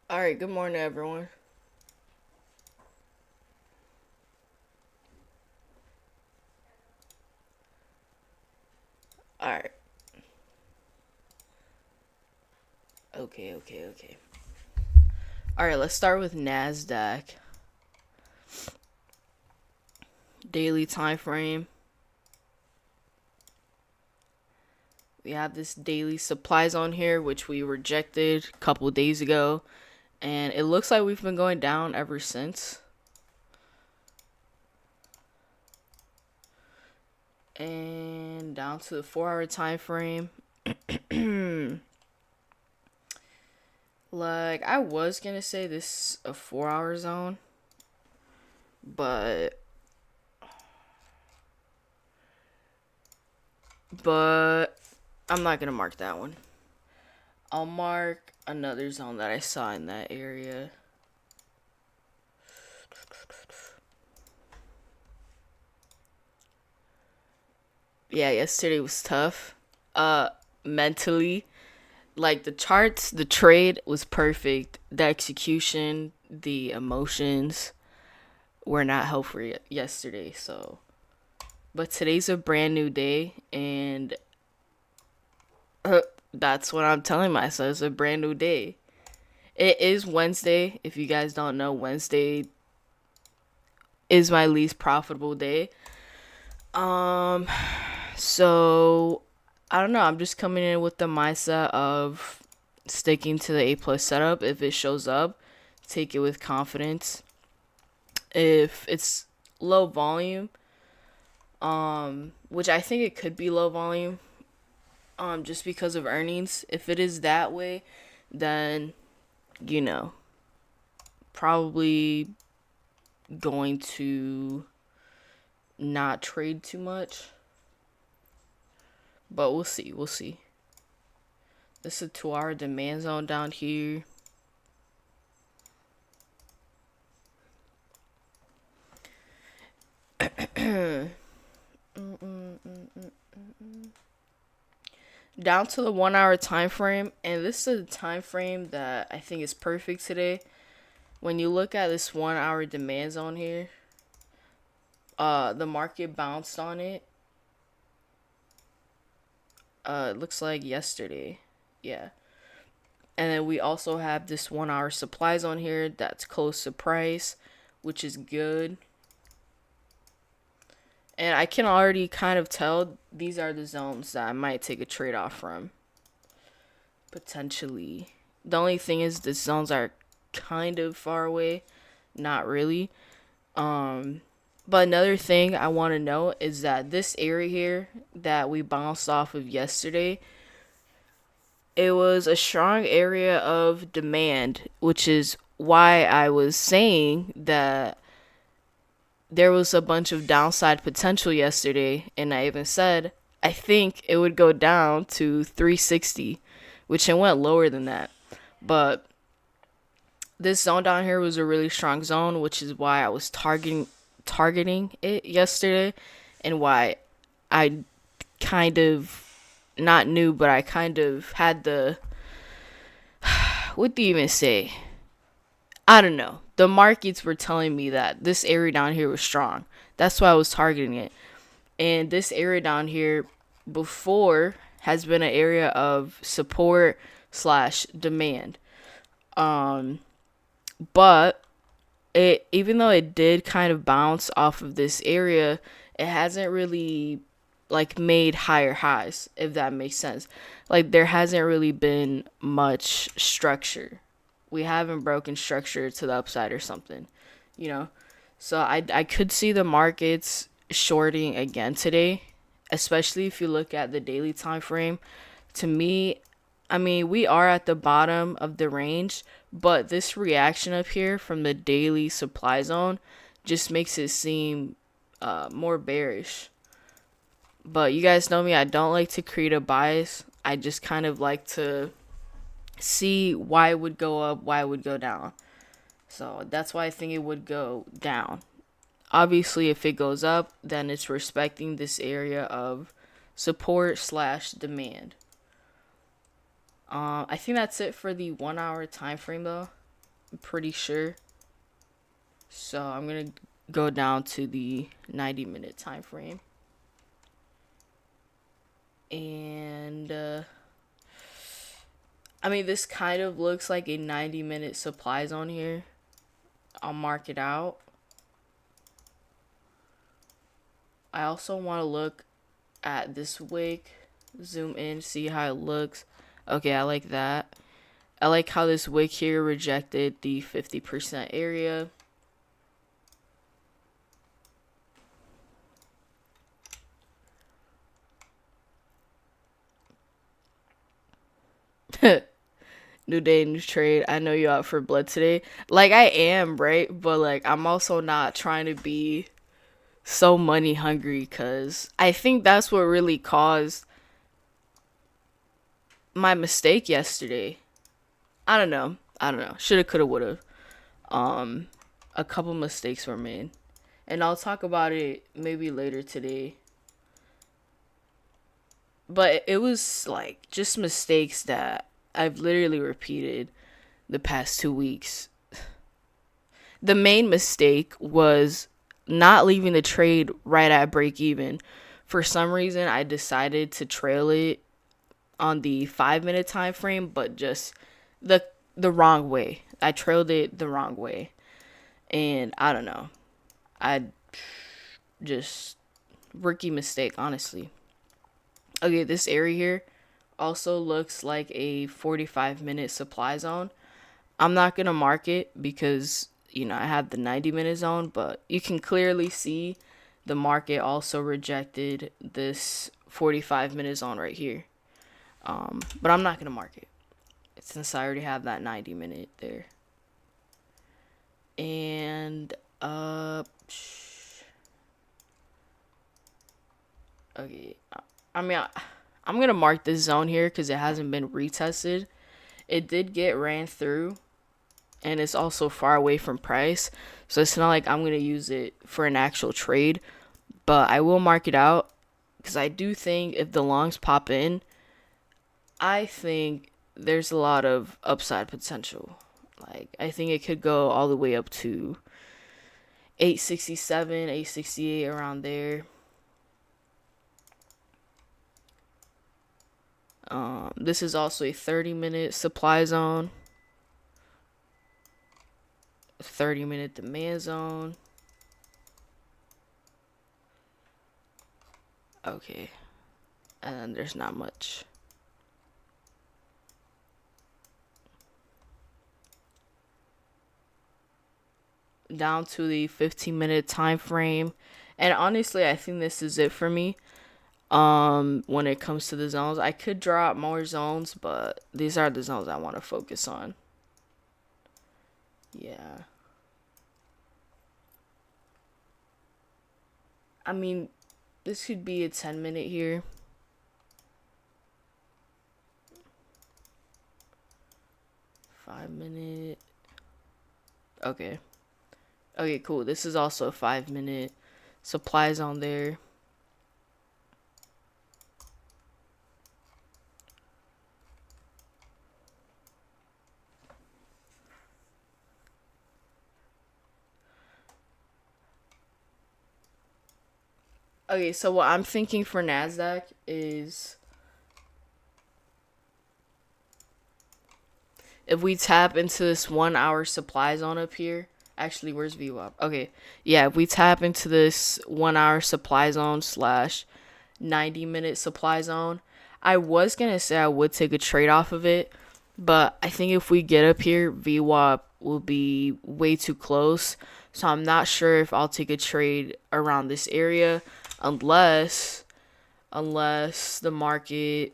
All right, good morning, everyone. All right, okay. All right, let's start with NASDAQ daily time frame. We have this daily supply zone here, which we rejected a couple days ago, and it looks like we've been going down ever since. And down to the 4 hour time frame. Like, I was gonna say this is a 4 hour zone, but but I'm not gonna mark that one. I'll mark another zone that I saw in that area. Yeah, yesterday was tough. Mentally, like the charts, the trade was perfect. The execution, the emotions were not helpful yesterday. So, but today's a brand new day, and uh, that's what I'm telling myself. It's a brand new day. It is Wednesday. If you guys don't know, Wednesday is my least profitable day. Um, so I don't know. I'm just coming in with the mindset of sticking to the A plus setup. If it shows up, take it with confidence. If it's low volume, which I think it could be low volume, just because of earnings. If it is that way, then you know, probably going to not trade too much. But we'll see. We'll see. This is a 2 hour demand zone down here. Down to the 1 hour time frame, and this is a time frame that I think is perfect today. When you look at this 1 hour demand zone here, the market bounced on it. It looks like yesterday. Yeah. And then we also have this 1 hour supply zone here that's close to price, which is good. And I can already kind of tell these are the zones that I might take a trade off from. Potentially. The only thing is the zones are kind of far away. Not really. But another thing I want to know is that this area here that we bounced off of yesterday, it was a strong area of demand, which is why I was saying that there was a bunch of downside potential yesterday, and I even said I think it would go down to 360, which it went lower than that. But this zone down here was a really strong zone, which is why I was targeting it yesterday, and why I kind of not knew, but I kind of had the what do you even say? I don't know. The markets were telling me that this area down here was strong. That's why I was targeting it. And this area down here before has been an area of support slash demand. Um, but it even though it did kind of bounce off of this area, it hasn't really like made higher highs, if that makes sense. Like there hasn't really been much structure. We haven't broken structure to the upside or something, you know. So I could see the markets shorting again today, especially if you look at the daily time frame. To me, I mean, we are at the bottom of the range, but this reaction up here from the daily supply zone just makes it seem more bearish. But you guys know me, I don't like to create a bias. I just kind of like to see why it would go up, why it would go down. So that's why I think it would go down. Obviously, if it goes up, then it's respecting this area of support slash demand. I think that's it for the 1 hour time frame though. I'm pretty sure. So I'm gonna go down to the 90-minute time frame. And I mean, this kind of looks like a 90-minute supply zone here. I'll mark it out. I also want to look at this wick. Zoom in, see how it looks. Okay, I like that. I like how this wick here rejected the 50% area. New day, new trade. I know you out for blood today. Like, I am, right? But like, I'm also not trying to be so money hungry, because I think that's what really caused my mistake yesterday. I don't know. Shoulda, coulda, woulda. A couple mistakes were made, and I'll talk about it maybe later today. But it was like just mistakes that I've literally repeated the past 2 weeks. The main mistake was not leaving the trade right at break even. For some reason, I decided to trail it on the 5 minute time frame, but just the wrong way. I trailed it the wrong way, and I don't know. I just rookie mistake, honestly. Okay, this area here also looks like a 45-minute supply zone. I'm not gonna mark it because I have the 90-minute zone, but you can clearly see the market also rejected this 45-minute zone right here. But I'm not gonna mark it since I already have that 90-minute there. And okay, I mean, I'm gonna mark this zone here because it hasn't been retested. It did get ran through, and it's also far away from price, so it's not like I'm gonna use it for an actual trade. But I will mark it out because I do think if the longs pop in, I think there's a lot of upside potential. Like, I think it could go all the way up to 867, 868, around there. This is also a 30-minute supply zone, 30-minute demand zone. Okay, and then there's not much. Down to the 15-minute time frame, and honestly, I think this is it for me. When it comes to the zones, I could draw out more zones, but these are the zones I want to focus on. Yeah. I mean, this could be a 10-minute here. Five-minute. Okay. Okay, cool. This is also a 5-minute supply zone there. Okay, so what I'm thinking for NASDAQ is if we tap into this 1 hour supply zone up here. Actually, where's VWAP? Okay, yeah, if we tap into this 1 hour supply zone slash 90-minute supply zone, I was gonna say I would take a trade off of it, but I think if we get up here, VWAP will be way too close. So I'm not sure if I'll take a trade around this area unless the market,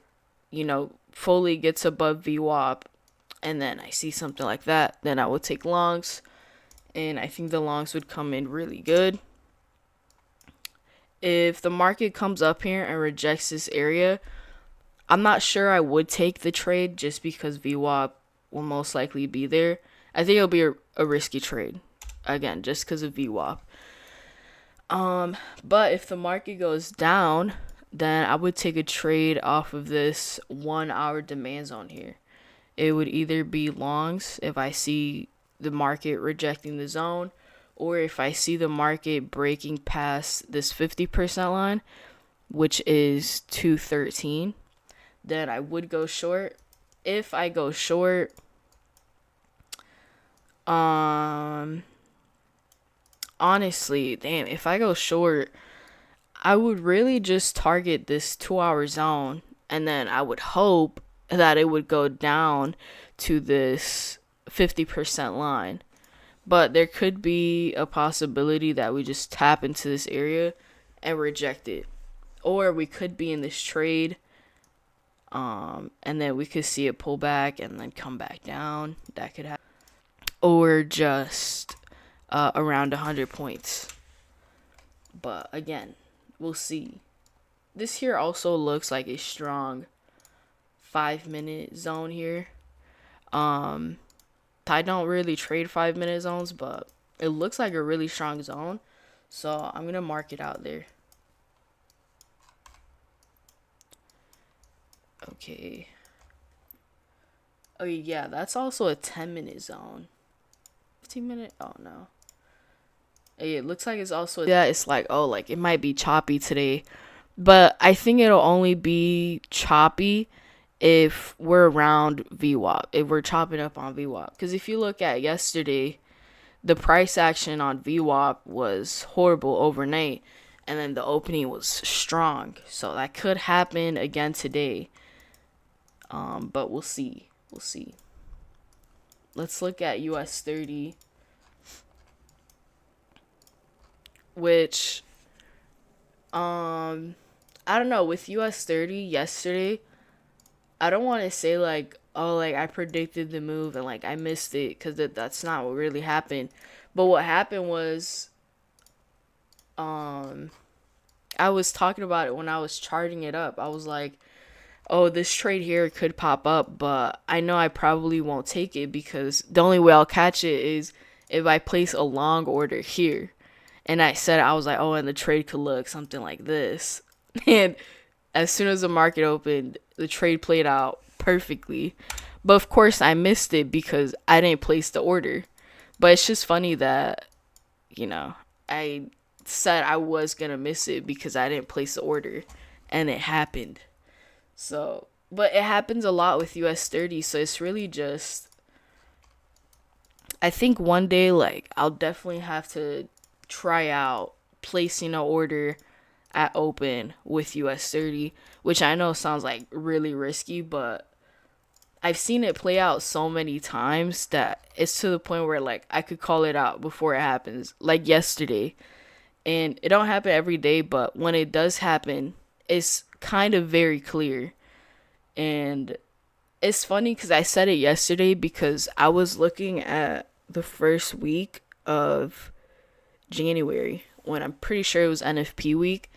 fully gets above VWAP, and then I see something like that, then I would take longs, and I think the longs would come in really good. If the market comes up here and rejects this area, I'm not sure I would take the trade just because VWAP will most likely be there. I think it'll be a risky trade, again, just because of VWAP. But if the market goes down, then I would take a trade off of this 1 hour demand zone here. It would either be longs if I see the market rejecting the zone, or if I see the market breaking past this 50% line, which is 213, then I would go short. If I go short, honestly, damn, if I go short, I would really just target this 2 hour zone, and then I would hope that it would go down to this 50% line. But there could be a possibility that we just tap into this area and reject it. Or we could be in this trade, and then we could see it pull back and then come back down. That could happen. Or just around 100 points. But again, we'll see. This here also looks like a strong 5-minute zone here. I don't really trade 5-minute zones, but it looks like a really strong zone. So I'm going to mark it out there. Okay. Oh yeah, that's also a 10-minute zone. 15-minute? Oh no. It looks like it's also, yeah, it's like, oh, like it might be choppy today. But I think it'll only be choppy if we're around VWAP, if we're chopping up on VWAP. Because if you look at yesterday, the price action on VWAP was horrible overnight, and then the opening was strong. So that could happen again today. But we'll see. We'll see. Let's look at US30, which, I don't know, with US30 yesterday, I don't want to say like, oh, like I predicted the move and like I missed it, because that's not what really happened. But what happened was, I was talking about it when I was charting it up. I was like, oh, this trade here could pop up, but I know I probably won't take it, because the only way I'll catch it is if I place a long order here. And I said, I was like, oh, and the trade could look something like this. And as soon as the market opened, the trade played out perfectly. But of course, I missed it because I didn't place the order. But it's just funny that, I said I was going to miss it because I didn't place the order. And it happened. So, but it happens a lot with US30. So it's really just, I think one day, like, I'll definitely have to try out placing an order at open with US30, which I know sounds like really risky, but I've seen it play out so many times that it's to the point where like I could call it out before it happens, like yesterday. And it don't happen every day, but when it does happen, it's kind of very clear. And it's funny because I said it yesterday because I was looking at the first week of January when I'm pretty sure it was NFP week,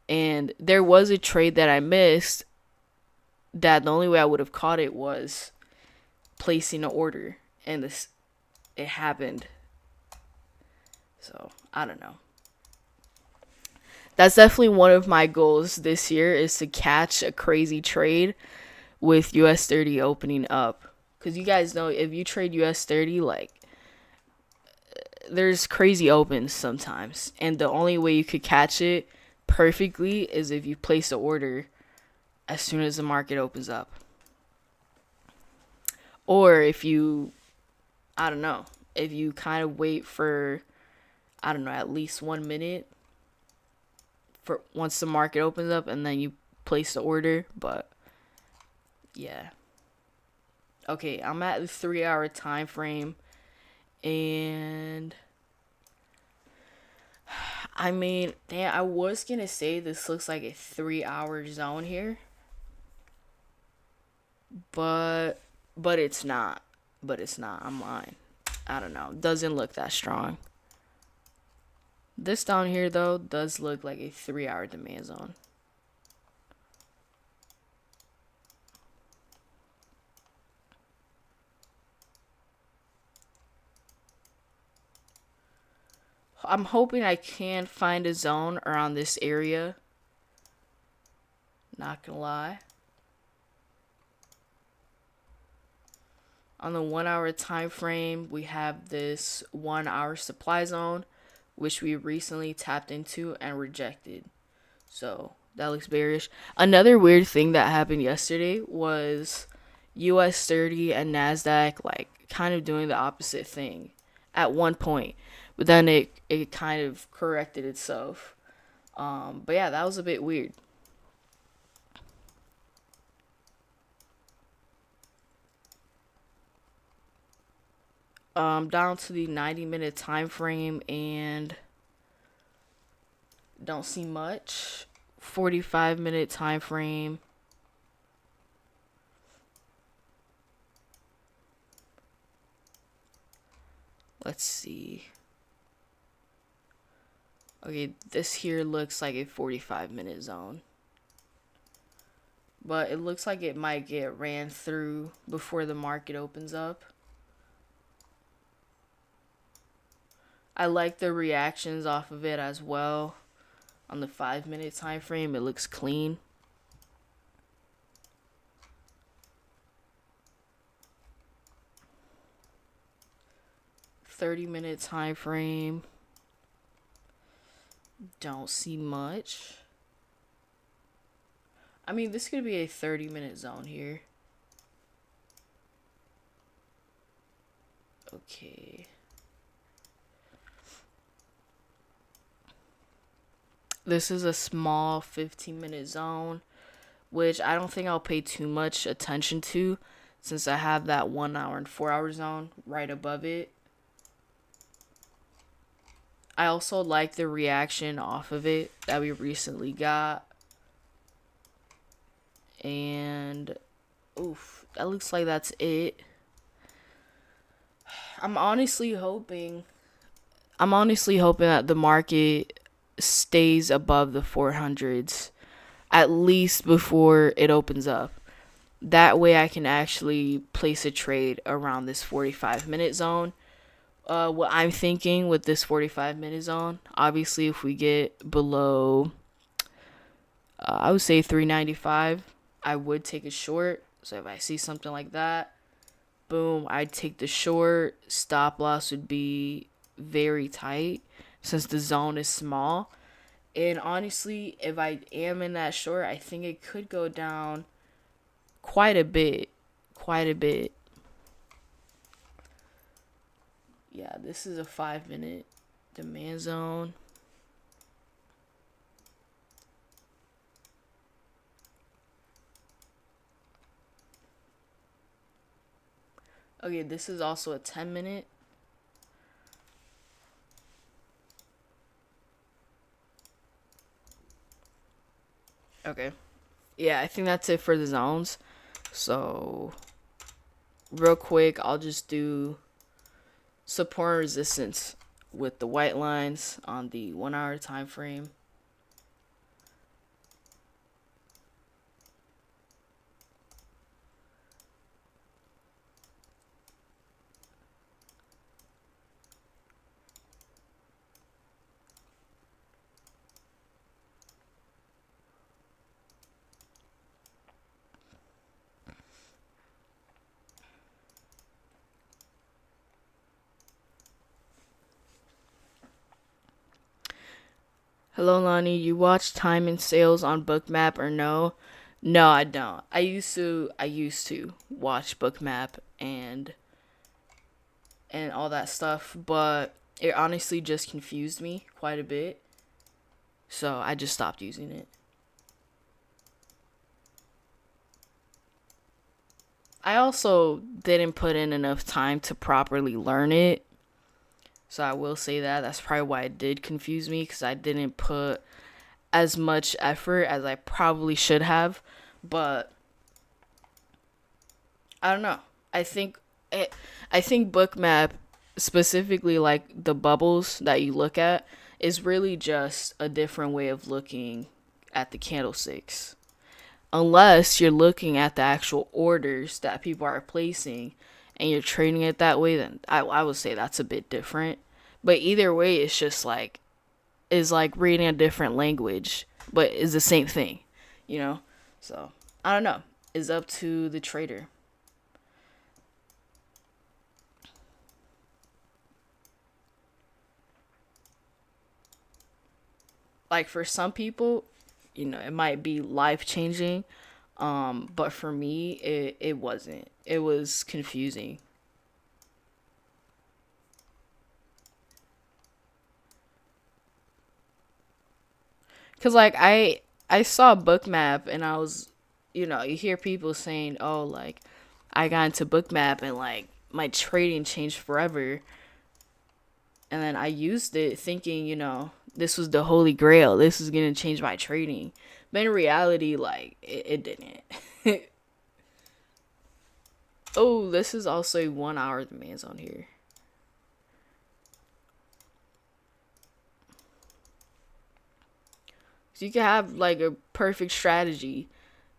and there was a trade that I missed that the only way I would have caught it was placing an order, and it happened. So I don't know. That's definitely one of my goals this year, is to catch a crazy trade with US30 opening up, because you guys know if you trade US30, like, there's crazy opens sometimes, and the only way you could catch it perfectly is if you place the order as soon as the market opens up, or if you, I don't know, if you kind of wait for, I don't know, at least 1 minute for once the market opens up, and then you place the order. But yeah, okay, I'm at the 3-hour time frame. And I mean, damn, I was gonna say this looks like a 3-hour zone here, but it's not. But it's not. I'm lying. I don't know. Doesn't look that strong. This down here though does look like a 3-hour demand zone. I'm hoping I can find a zone around this area. Not gonna lie. On the 1 hour time frame, we have this 1 hour supply zone, which we recently tapped into and rejected. So that looks bearish. Another weird thing that happened yesterday was US30 and NASDAQ like kind of doing the opposite thing at one point, but then it kind of corrected itself. But yeah, that was a bit weird. Down to the 90-minute time frame and don't see much. 45-minute time frame. Let's see. Okay, this here looks like a 45-minute zone. But it looks like it might get ran through before the market opens up. I like the reactions off of it as well. On the 5-minute time frame, it looks clean. "30-minute time frame. Don't see much. I mean, this could be a 30-minute zone here. Okay. This is a small 15-minute zone, which I don't think I'll pay too much attention to since I have that 1 hour and 4 hour zone right above it. I also like the reaction off of it that we recently got. And oof, that looks like that's it. I'm honestly hoping that the market stays above the 400s at least before it opens up. That way I can actually place a trade around this 45-minute zone. What I'm thinking with this 45-minute zone, obviously if we get below I would say 395, I would take a short. So if I see something like that, boom, I'd take the short. Stop loss would be very tight since the zone is small. And honestly, if I am in that short, I think it could go down quite a bit. Quite a bit. Yeah, this is a 5-minute demand zone. Okay, this is also a 10-minute. Okay. Yeah, I think that's it for the zones. So, real quick, I'll just do support and resistance with the white lines on the 1 hour time frame. Hello, Lonnie. You watch time and sales on Bookmap or no? No, I don't. I used to watch Bookmap and all that stuff, but it honestly just confused me quite a bit. So I just stopped using it. I also didn't put in enough time to properly learn it. So I will say that that's probably why it did confuse me, because I didn't put as much effort as I probably should have. But I don't know. I think I think Bookmap, specifically like the bubbles that you look at, is really just a different way of looking at the candlesticks. Unless you're looking at the actual orders that people are placing and you're trading it that way, then I would say that's a bit different. But either way, it's just like, is like reading a different language, but it's the same thing, you know? So, I don't know. It's up to the trader. like for some people, it might be life changing. But for me, it wasn't. It was confusing. Cause like I saw Bookmap and I was, you hear people saying, oh, like I got into Bookmap and like my trading changed forever, and then I used it thinking, this was the holy grail. This is gonna change my trading, but in reality, like it didn't. Oh, this is also a 1 hour demands on here. So you can have like a perfect strategy,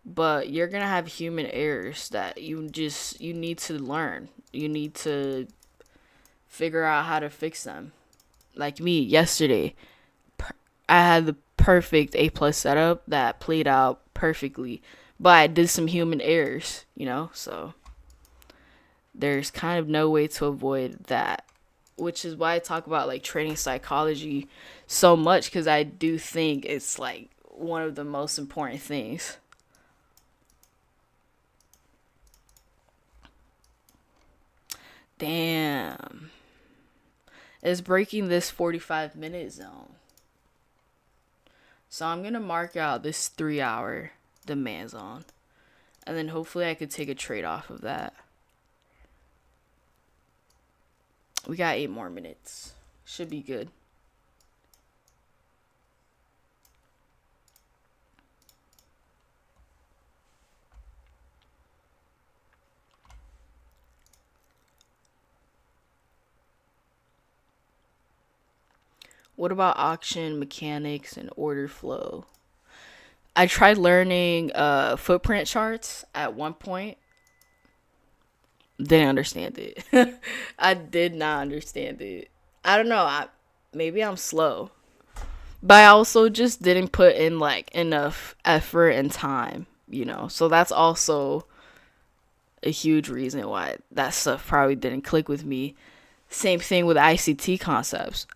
but you're gonna have human errors that you need to learn. You need to figure out how to fix them. Like me yesterday, I had the perfect A plus setup that played out perfectly, but I did some human errors, so there's kind of no way to avoid that, which is why I talk about like trading psychology so much, because I do think it's like one of the most important things. Damn. It's breaking this 45-minute zone. So I'm going to mark out this 3 hour demand zone. And then hopefully I could take a trade off of that. We got 8 more minutes. Should be good. What about auction mechanics and order flow? I tried learning footprint charts at one point. Didn't understand it. I did not understand it. I don't know. Maybe I'm slow, but I also just didn't put in like enough effort and time. So that's also a huge reason why that stuff probably didn't click with me. Same thing with ICT concepts.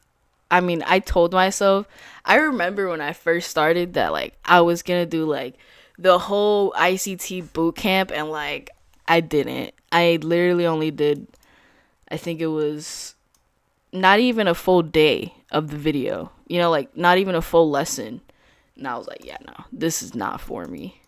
I mean, I told myself, I remember when I first started that like I was gonna do like the whole ICT boot camp, and like I didn't. I literally only did, I think it was not even a full day of the video, like not even a full lesson. And I was like, yeah, no, this is not for me.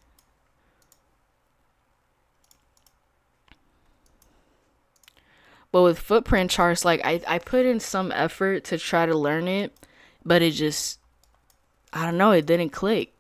But with footprint charts, like I put in some effort to try to learn it, but it just, I don't know, it didn't click.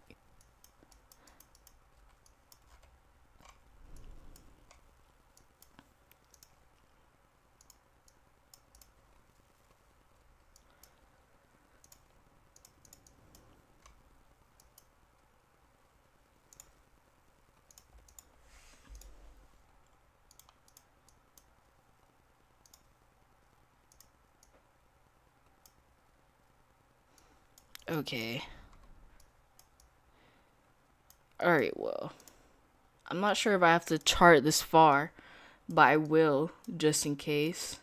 Okay. Alright, well, I'm not sure if I have to chart this far, but I will, just in case.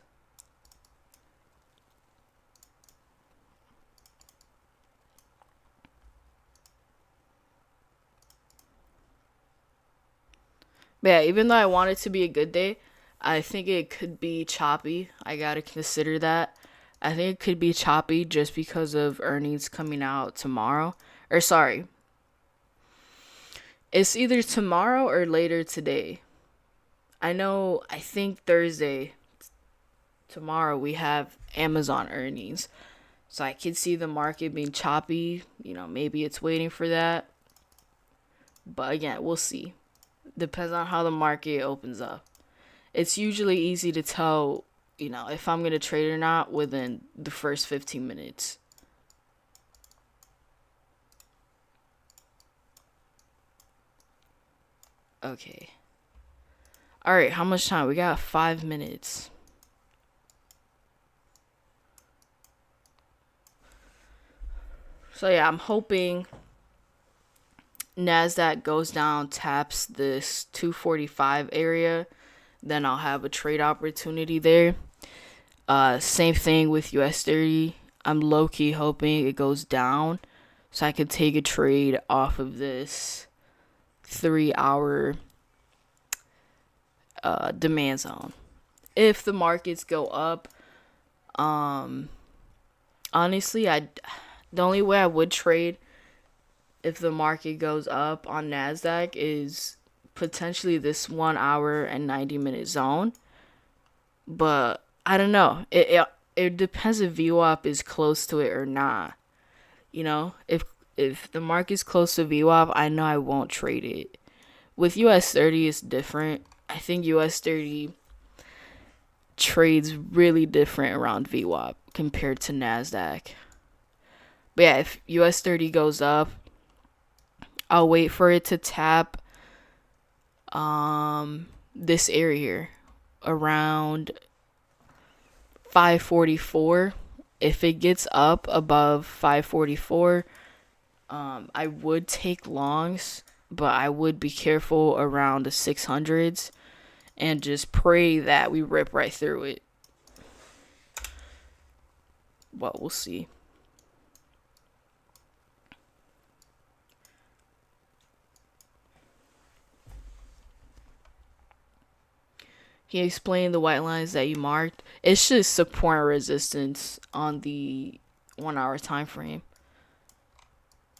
But yeah, even though I want it to be a good day, I think it could be choppy. I gotta consider that. I think it could be choppy just because of earnings coming out tomorrow. Or sorry, it's either tomorrow or later today. I think Thursday, tomorrow, we have Amazon earnings. So I could see the market being choppy. Maybe it's waiting for that. But again, we'll see. Depends on how the market opens up. It's usually easy to tell, if I'm going to trade or not within the first 15 minutes. Okay. All right, how much time? We got 5 minutes. So yeah, I'm hoping NASDAQ goes down, taps this 245 area, then I'll have a trade opportunity there. Same thing with US30. I'm low key hoping it goes down so I could take a trade off of this 3 hour demand zone. If the markets go up, honestly, the only way I would trade if the market goes up on NASDAQ is potentially this 1 hour and 90-minute zone. But I don't know. It depends if VWAP is close to it or not. You know, if the market's close to VWAP, I know I won't trade it. With US30, it's different. I think US30 trades really different around VWAP compared to NASDAQ. But yeah, if US30 goes up, I'll wait for it to tap this area here around 544. If it gets up above 544, I would take longs, but I would be careful around the 600s and just pray that we rip right through it. Well, we'll see. Can you explain the white lines that you marked? It's just support and resistance on the 1 hour time frame.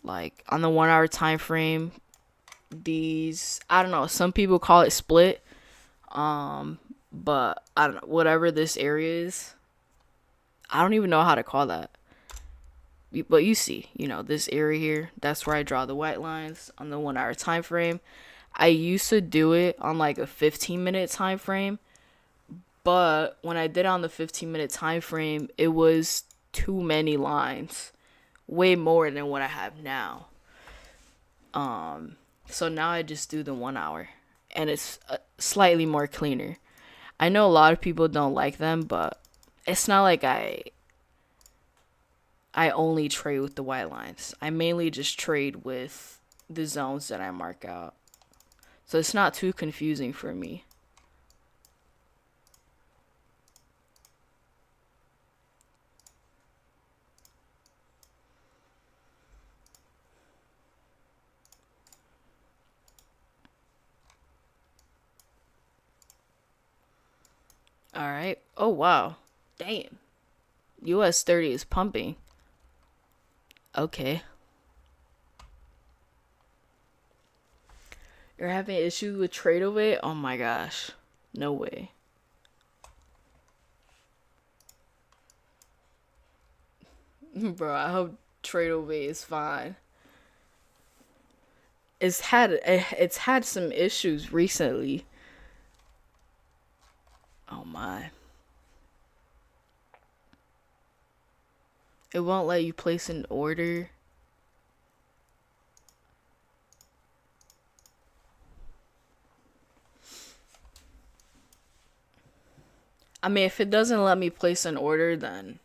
Like on the 1 hour time frame, these, I don't know, some people call it split. But I don't know, whatever this area is, I don't even know how to call that. But you see, this area here, that's where I draw the white lines on the 1 hour time frame. I used to do it on like a 15-minute time frame, but when I did it on the 15-minute time frame, it was too many lines, way more than what I have now. So now I just do the 1 hour, and it's slightly more cleaner. I know a lot of people don't like them, but it's not like I only trade with the white lines. I mainly just trade with the zones that I mark out. So it's not too confusing for me. All right. Oh, wow. Damn. US30 is pumping. Okay. You're having issues with trade away? Oh my gosh. No way. Bro, I hope trade away is fine. It's had some issues recently. Oh my. It won't let you place an order. I mean, if it doesn't let me place an order, then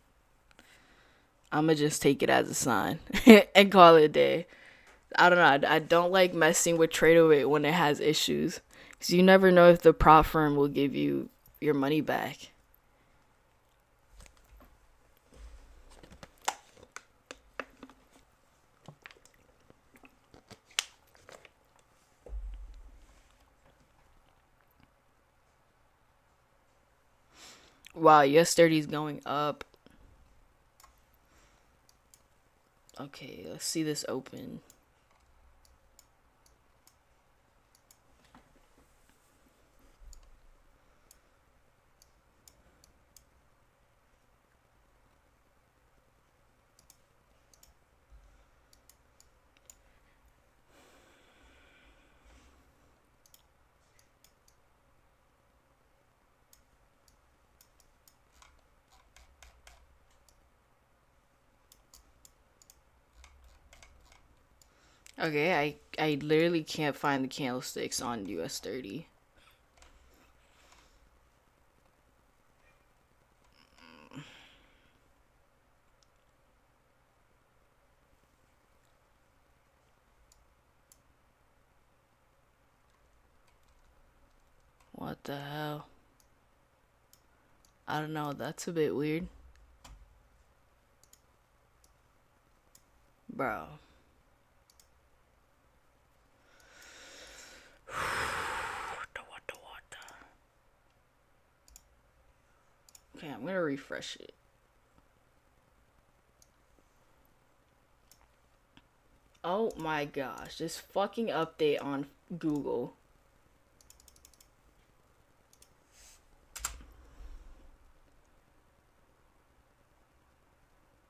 I'm gonna just take it as a sign and call it a day. I don't know. I don't like messing with TradeAway when it has issues, because you never know if the prop firm will give you your money back. Wow, US30 is going up. Okay, let's see this open. Okay, I literally can't find the candlesticks on US30. What the hell? I don't know, that's a bit weird. Bro. Okay, I'm gonna refresh it. Oh my gosh, this fucking update on Google.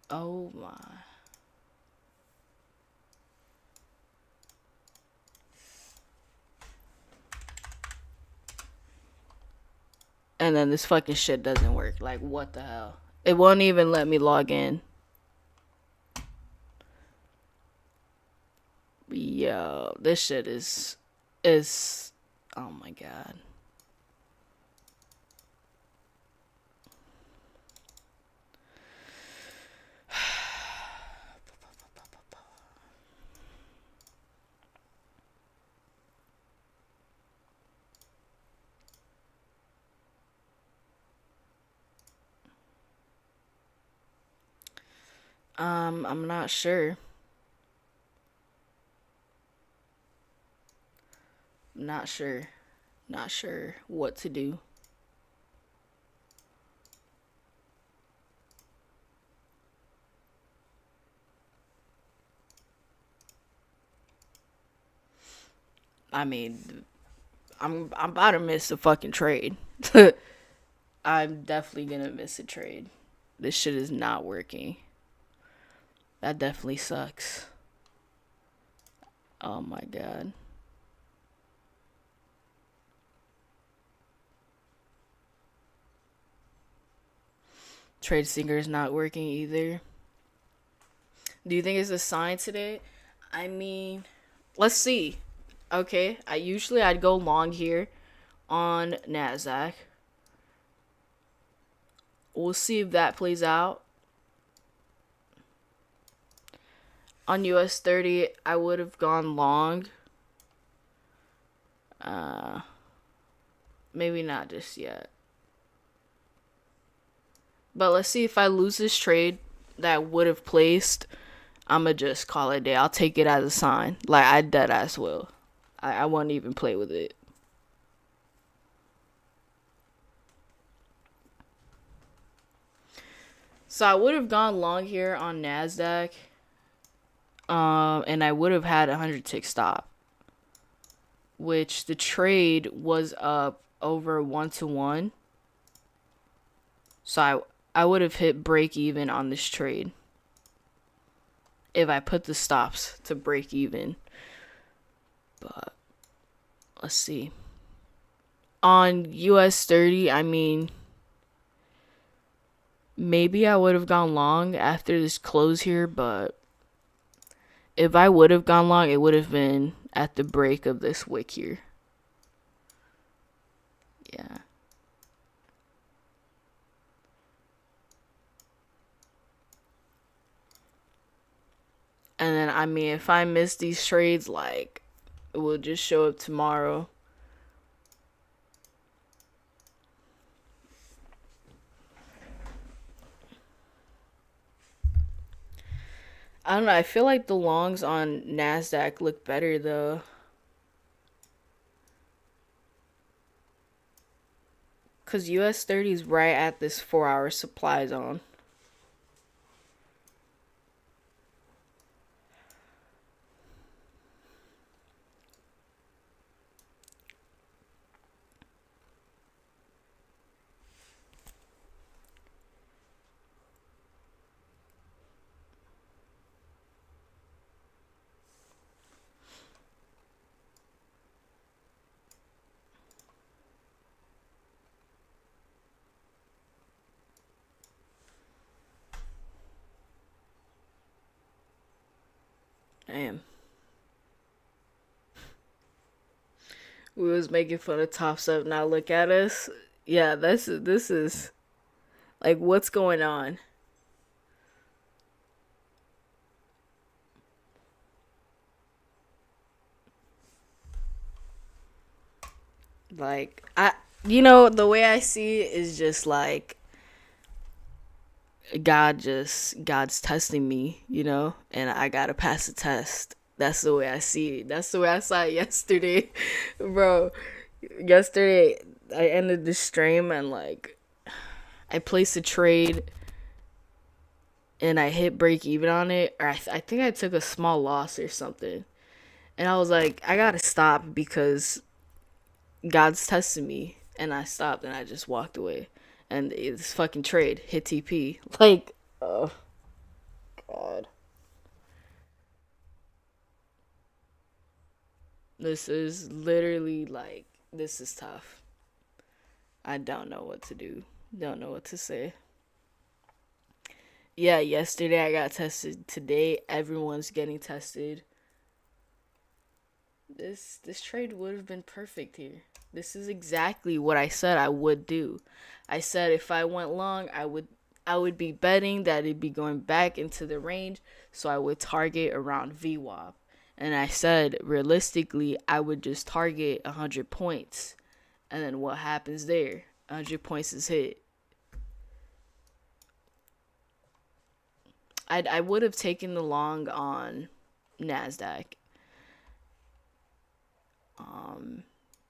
Oh my. And then this fucking shit doesn't work. Like, what the hell? It won't even let me log in. Yo, this shit is oh my god. I'm not sure. Not sure. Not sure what to do. I mean, I'm about to miss a fucking trade. I'm definitely gonna miss a trade. This shit is not working. That definitely sucks. Oh my god. Trade Singer is not working either. Do you think it's a sign today? I mean, let's see. Okay, I'd go long here on NASDAQ. We'll see if that plays out. On US30, I would have gone long. Maybe not just yet. But let's see if I lose this trade that I would have placed. I'ma just call it a day. I'll take it as a sign. Like, I dead ass will. I won't even play with it. So I would have gone long here on NASDAQ. And I would have had a 100 tick stop. Which the trade was up over 1-to-1. So I would have hit break even on this trade. If I put the stops to break even. But let's see. On US30, I mean, maybe I would have gone long after this close here, but if I would have gone long, it would have been at the break of this wick here. Yeah. And then, I mean, if I miss these trades, like, it will just show up tomorrow. I don't know. I feel like the longs on NASDAQ look better, though. Because US30 is right at this 4-hour supply zone. Damn. We was making fun of Tops Up. Now look at us. Yeah, this is like, what's going on? Like, the way I see it is just like God's testing me, and I gotta pass the test. That's the way I see it. That's the way I saw it yesterday. Bro, yesterday I ended the stream and, like, I placed a trade and I hit break even on it, or I think I took a small loss or something. And I was like, I gotta stop because God's testing me. And I stopped and I just walked away. And this fucking trade hit TP. Like, oh, God. This is literally like, this is tough. I don't know what to do. Don't know what to say. Yeah, yesterday I got tested. Today everyone's getting tested. This trade would have been perfect here. This is exactly what I said I would do. I said if I went long, I would be betting that it'd be going back into the range, so I would target around VWAP. And I said realistically, I would just target 100 points. And then what happens there? 100 points is hit. I would have taken the long on NASDAQ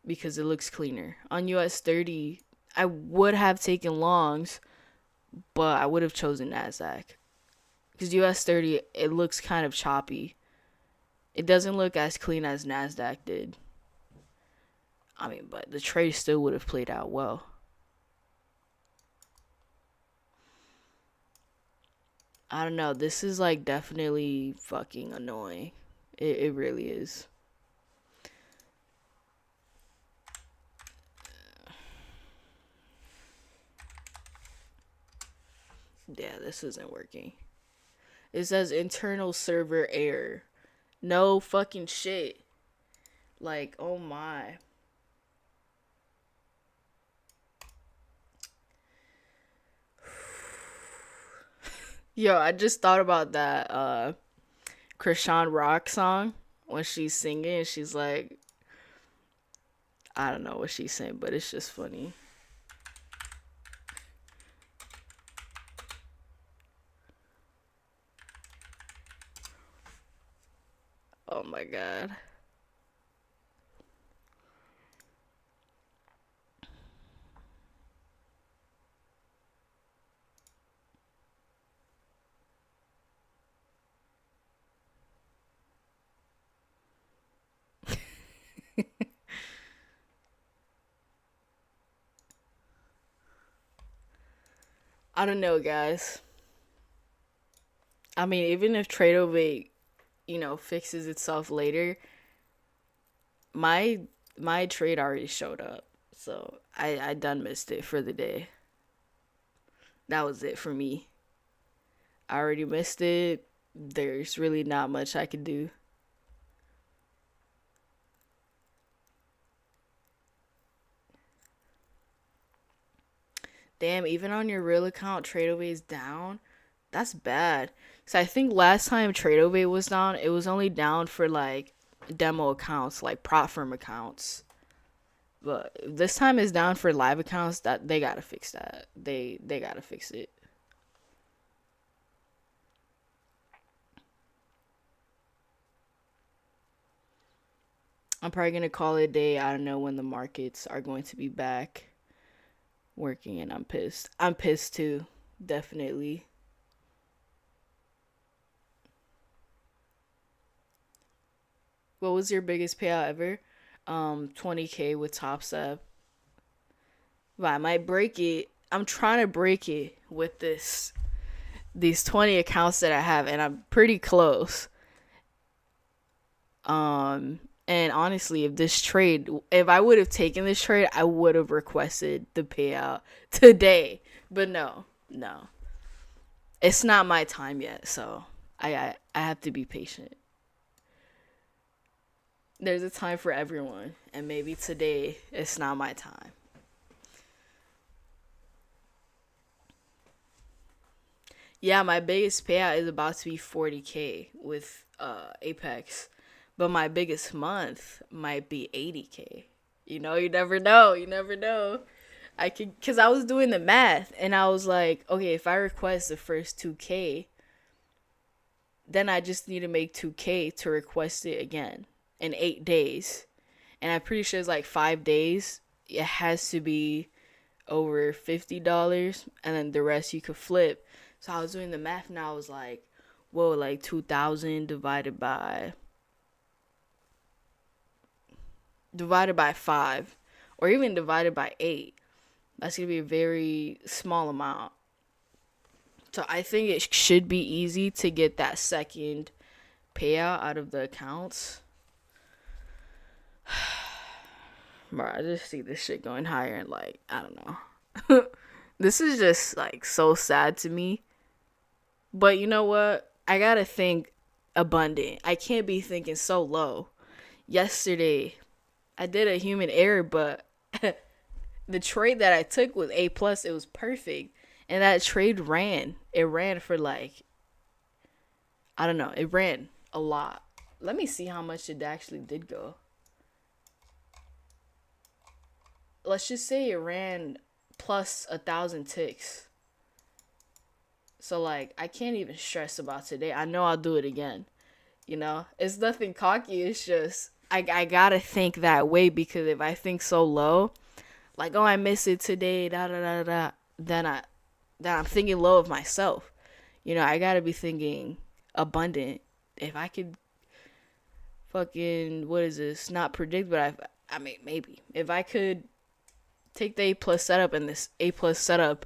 because it looks cleaner. On US30, I would have taken longs, but I would have chosen NASDAQ because US30, it looks kind of choppy. It doesn't look as clean as NASDAQ did. I mean, but the trade still would have played out well. I don't know. This is like definitely fucking annoying. It really is. Yeah, this isn't working. It says internal server error. No fucking shit. Like, oh my. Yo, I just thought about that Krishan Rock song when she's singing and she's like, I don't know what she's saying, but it's just funny. Oh my god. I don't know, guys. I mean, even if Tradeovate, fixes itself later, my my trade already showed up. So I done missed it for the day. That was it for me. I already missed it. There's really not much I can do. Damn, even on your real account, Tradeovate is down. That's bad. So I think last time Tradeovate was down, it was only down for like demo accounts, like prop firm accounts. But this time it's down for live accounts. That they gotta fix that. They gotta fix it. I'm probably gonna call it a day. I don't know when the markets are going to be back working, and I'm pissed. I'm pissed too, definitely. What was your biggest payout ever? 20K with Top Step. But I might break it. I'm trying to break it with these 20 accounts that I have, and I'm pretty close. And honestly, if I would have taken this trade, I would have requested the payout today. But no, no, it's not my time yet. So I have to be patient. There's a time for everyone, and maybe today it's not my time. Yeah, my biggest payout is about to be 40K with Apex, but my biggest month might be 80K. You never know. You never know. Cause I was doing the math and I was like, okay, if I request the first 2K, then I just need to make 2K to request it again in 8 days. And I'm pretty sure it's like 5 days. It has to be over $50, and then the rest you could flip. So I was doing the math and I was like, whoa, like 2,000 divided by 5, or even divided by 8. That's gonna be a very small amount. So I think it should be easy to get that second payout out of the accounts. Bro, I just see this shit going higher and like, I don't know. This is just like so sad to me. But you know what? I gotta think abundant. I can't be thinking so low. Yesterday, I did a human error, but the trade that I took was A plus. It was perfect, and that trade ran. It ran for like, I don't know. It ran a lot. Let me see how much it actually did go. Let's just say it ran plus 1,000 ticks. So like, I can't even stress about today. I know I'll do it again. You know, it's nothing cocky. It's just I gotta think that way, because if I think so low, like, oh, I missed it today, da da da da, then I'm thinking low of myself. You know, I gotta be thinking abundant. If I could fucking, what is this? Not predict, but I mean, maybe if I could take the A plus setup and this A plus setup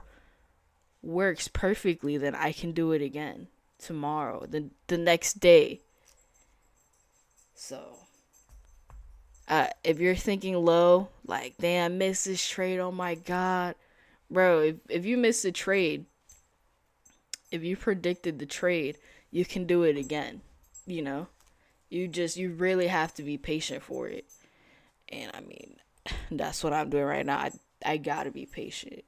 works perfectly, then I can do it again tomorrow, the next day. So, if you're thinking low, like, damn, I missed this trade, oh my god. Bro, if you miss a trade, if you predicted the trade, you can do it again. You know? You really have to be patient for it. And I mean, that's what I'm doing right now. I gotta be patient.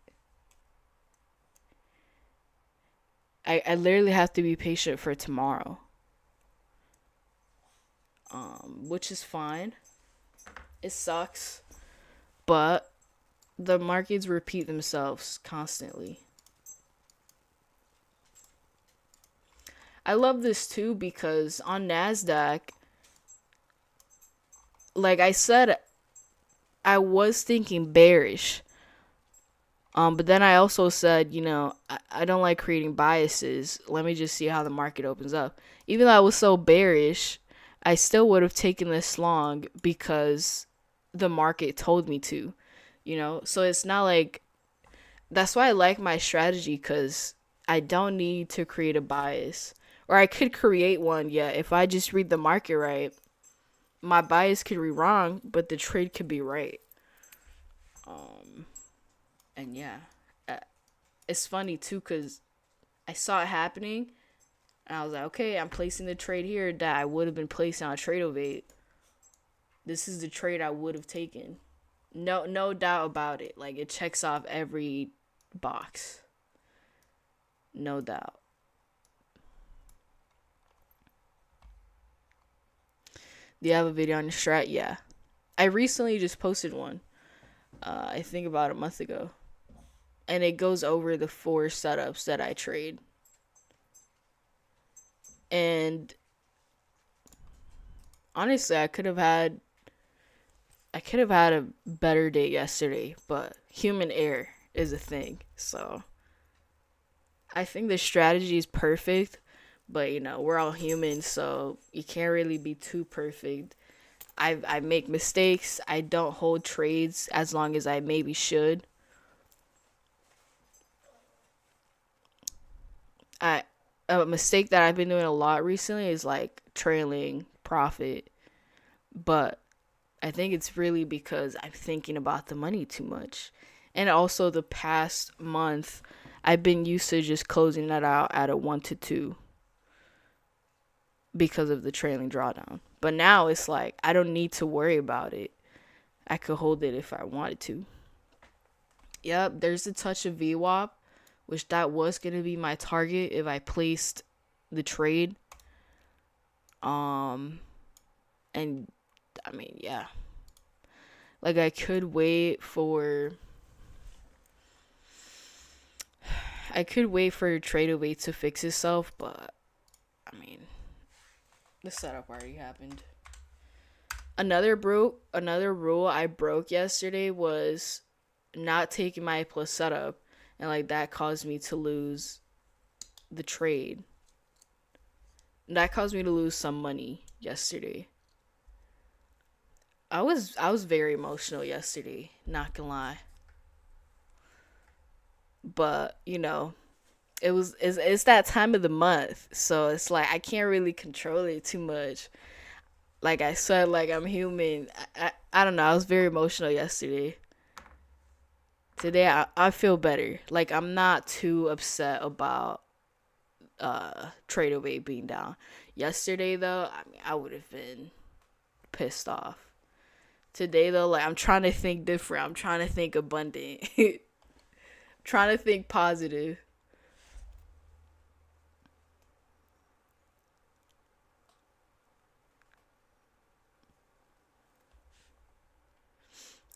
I literally have to be patient for tomorrow. Which is fine. It sucks, but the markets repeat themselves constantly. I love this too because on NASDAQ, like I said, I was thinking bearish. But then I also said, you know, I don't like creating biases. Let me just see how the market opens up. Even though I was so bearish, I still would have taken this long because the market told me to, you know? So it's not like, that's why I like my strategy, because I don't need to create a bias. Or I could create one, yeah, if I just read the market right. My bias could be wrong, but the trade could be right. And yeah, it's funny too, because I saw it happening, and I was like, okay, I'm placing the trade here that I would have been placing on Tradeovate. This is the trade I would have taken. No doubt about it. Like, it checks off every box. No doubt. Do you have a video on your strat? Yeah. I recently just posted one. I think about a month ago. And it goes over the 4 setups that I trade. And honestly, I could have had a better day yesterday, but human error is a thing. So I think the strategy is perfect, but you know, we're all humans, so you can't really be too perfect. I make mistakes. I don't hold trades as long as I maybe should. A mistake that I've been doing a lot recently is like trailing profit, but I think it's really because I'm thinking about the money too much. And also the past month, I've been used to just closing that out at a 1 to 2 because of the trailing drawdown. But now it's like, I don't need to worry about it. I could hold it if I wanted to. Yep, there's a touch of VWAP, which that was going to be my target if I placed the trade. And I mean, yeah. Like, I could wait for Tradeovate to fix itself, but I mean, the setup already happened. Another rule I broke yesterday was not taking my plus setup, and like that caused me to lose the trade. That caused me to lose some money yesterday. I was very emotional yesterday, not gonna lie. But, it's that time of the month, so it's like I can't really control it too much. Like I said, like I'm human. I don't know. I was very emotional yesterday. Today I feel better. Like I'm not too upset about Trader Weight being down. Yesterday though, I mean I would have been pissed off. Today though, like I'm trying to think different. I'm trying to think abundant. Trying to think positive.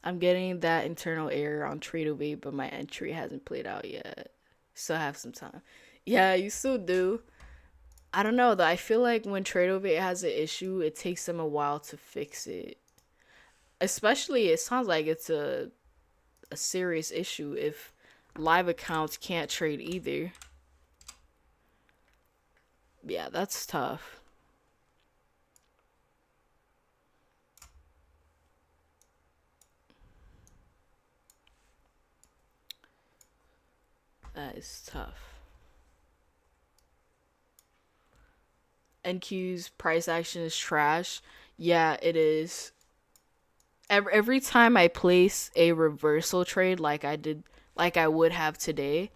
I'm getting that internal error on Trader Weight, but my entry hasn't played out yet. Still have some time. Yeah, you still do. I don't know though. I feel like when Trader Weight has an issue, it takes them a while to fix it. Especially, it sounds like it's a serious issue if live accounts can't trade either. Yeah, that's tough. That is tough. NQ's price action is trash. Yeah, it is. Every time I place a reversal trade like I would have today,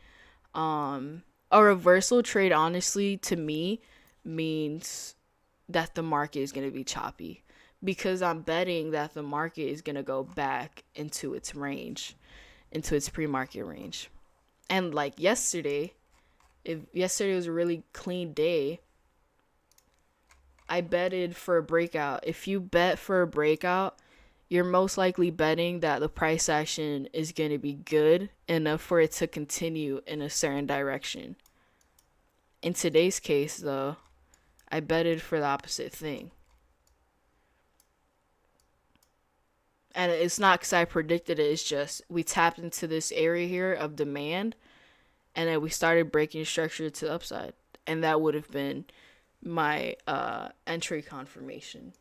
a reversal trade honestly to me means that the market is going to be choppy because I'm betting that the market is going to go back into its range, into its pre-market range. And like yesterday, if yesterday was a really clean day, I betted for a breakout. If you bet for a breakout, you're most likely betting that the price action is going to be good enough for it to continue in a certain direction. In today's case, though, I betted for the opposite thing. And it's not because I predicted it, it's just we tapped into this area here of demand and then we started breaking structure to the upside. And that would have been my entry confirmation.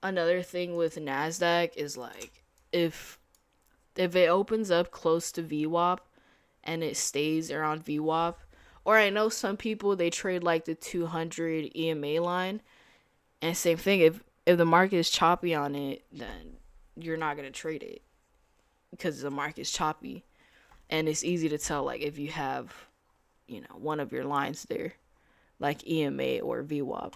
Another thing with NASDAQ is like if it opens up close to VWAP and it stays around VWAP, or I know some people they trade like the 200 EMA line, and same thing if the market is choppy on it, then you're not gonna trade it because the market is choppy, and it's easy to tell like if you have one of your lines there, like EMA or VWAP.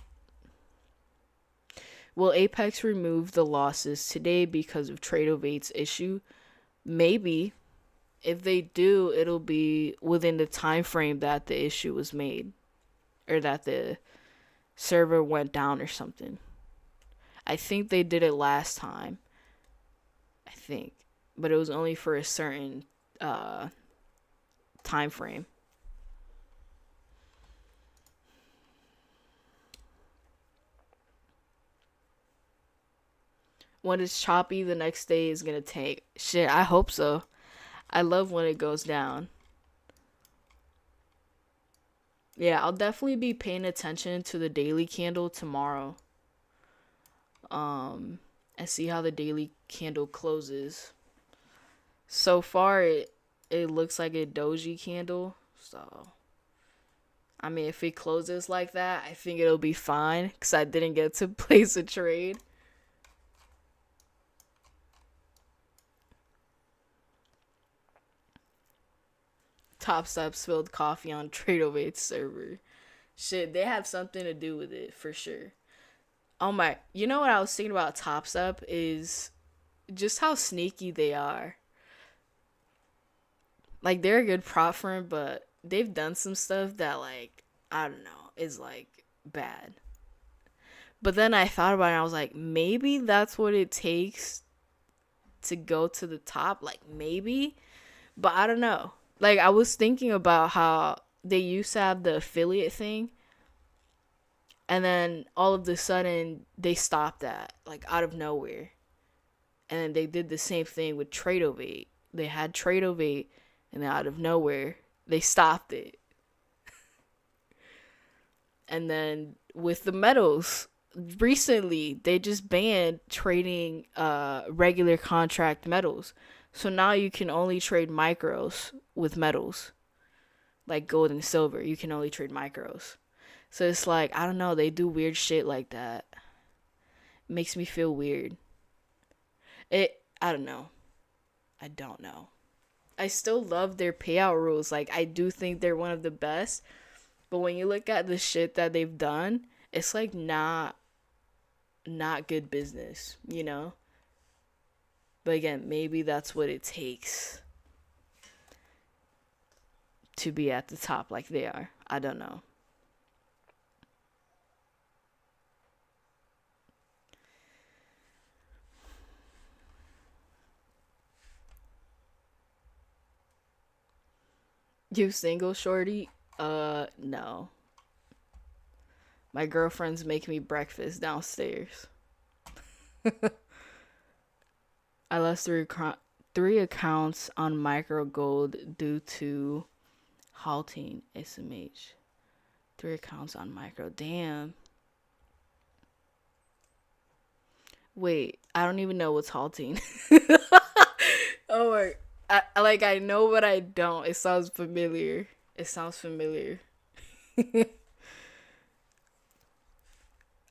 Will Apex remove the losses today because of Tradovate's issue? Maybe. If they do, it'll be within the time frame that the issue was made or that the server went down or something. I think they did it last time. I think, but it was only for a certain time frame. When it's choppy, the next day is gonna tank. Shit, I hope so. I love when it goes down. Yeah, I'll definitely be paying attention to the daily candle tomorrow. And see how the daily candle closes. So far, it looks like a doji candle. So, I mean, if it closes like that, I think it'll be fine because I didn't get to place a trade. Top Step spilled coffee on Tradovate's server. Shit, they have something to do with it for sure. Oh my, you know what I was thinking about Top Step is just how sneaky they are. Like they're a good prop firm, but they've done some stuff that like I don't know is like bad. But then I thought about it and I was like, maybe that's what it takes to go to the top. Like maybe, but I don't know. Like I was thinking about how they used to have the affiliate thing. And then all of a sudden they stopped that, like out of nowhere. And then they did the same thing with trade ovate. They had trade ovate, and then out of nowhere they stopped it. And then with the metals, recently they just banned trading regular contract metals. So now you can only trade micros with metals, like gold and silver. You can only trade micros. So it's like, I don't know, they do weird shit like that. It makes me feel weird. I don't know. I don't know. I still love their payout rules. Like, I do think they're one of the best. But when you look at the shit that they've done, it's like not good business, you know? But again, maybe that's what it takes to be at the top like they are. I don't know. You single, shorty? No. My girlfriend's making me breakfast downstairs. I lost three accounts on micro gold due to halting SMH. 3 accounts on micro. Damn. Wait, I don't even know what's halting. Oh my. I know, but I don't. It sounds familiar. It sounds familiar.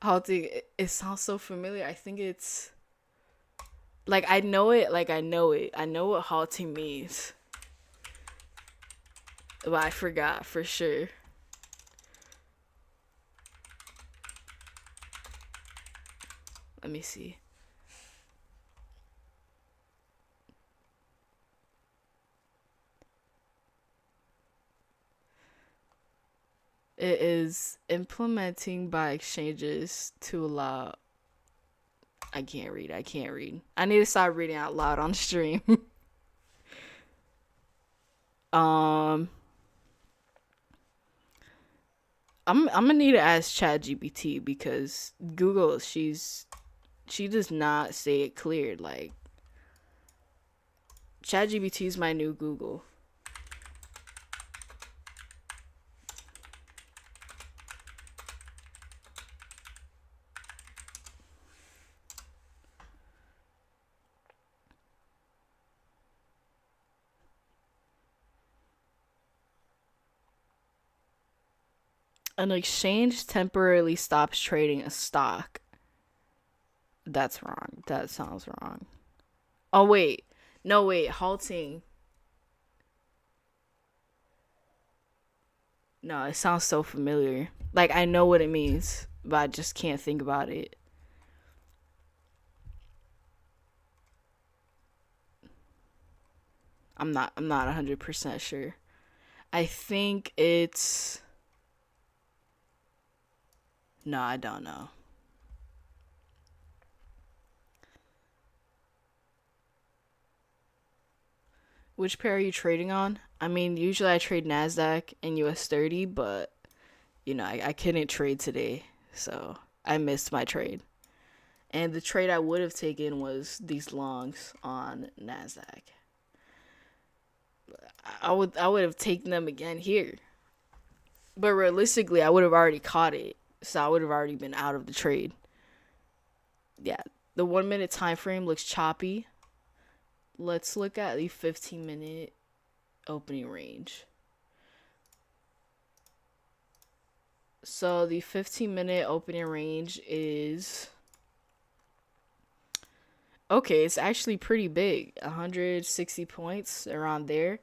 Halting. It sounds so familiar. I think it's like I know it. Like I know it. I know what halting means, but I forgot for sure. Let me see. It is implementing by exchanges to allow. I can't read. I need to start reading out loud on stream. um, I'm gonna need to ask ChatGPT because Google she does not say it clear. Like ChatGPT is my new Google. An exchange temporarily stops trading a stock. That's wrong. That sounds wrong. Oh, wait. No, wait. Halting. No, it sounds so familiar. Like, I know what it means, but I just can't think about it. I'm not 100% sure. I think it's no, I don't know. Which pair are you trading on? I mean, usually I trade NASDAQ and US30, but, I couldn't trade today, so I missed my trade. And the trade I would have taken was these longs on NASDAQ. I would have taken them again here. But realistically, I would have already caught it, so I would have already been out of the trade. Yeah, the 1 minute time frame looks choppy. Let's look at the 15-minute opening range. So the 15-minute opening range is okay. It's actually pretty big, 160 points around there,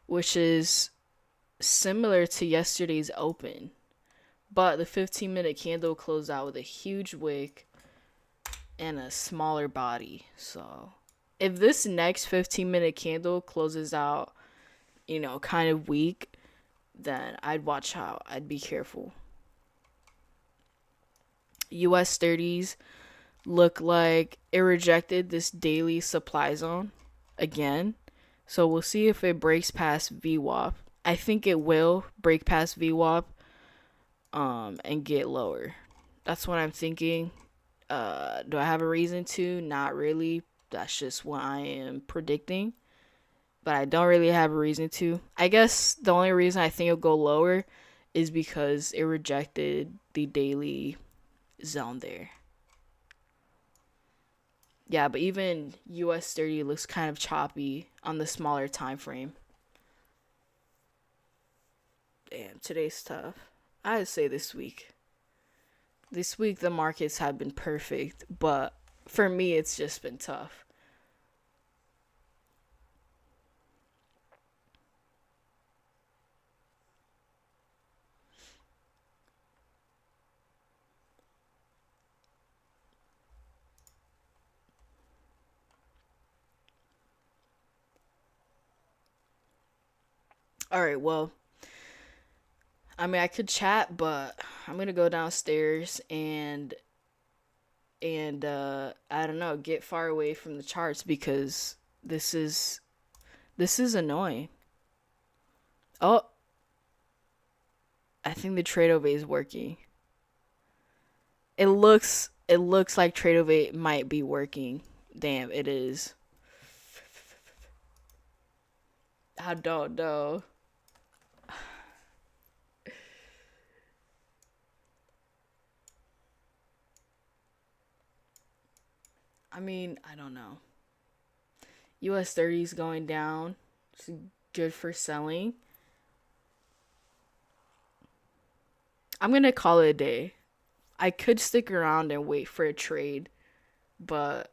which is similar to yesterday's open. But the 15-minute candle closed out with a huge wick and a smaller body. So if this next 15-minute candle closes out, kind of weak, then I'd watch out. I'd be careful. US30s look like it rejected this daily supply zone again. So we'll see if it breaks past VWAP. I think it will break past VWAP and get lower. That's what I'm thinking. Do I have a reason to? Not really. That's just what I am predicting. But I don't really have a reason to. I guess the only reason I think it'll go lower is because it rejected the daily zone there. Yeah, but even US30 looks kind of choppy on the smaller time frame. Damn, today's tough. I'd say this week. This week the markets have been perfect, but for me it's just been tough. All right, well, I mean I could chat, but I'm going to go downstairs and I don't know, get far away from the charts because this is annoying. Oh, I think the trade over is working. It looks like trade over might be working. Damn, it is. I don't know. I mean, I don't know. US30 is going down. It's good for selling. I'm gonna call it a day. I could stick around and wait for a trade, but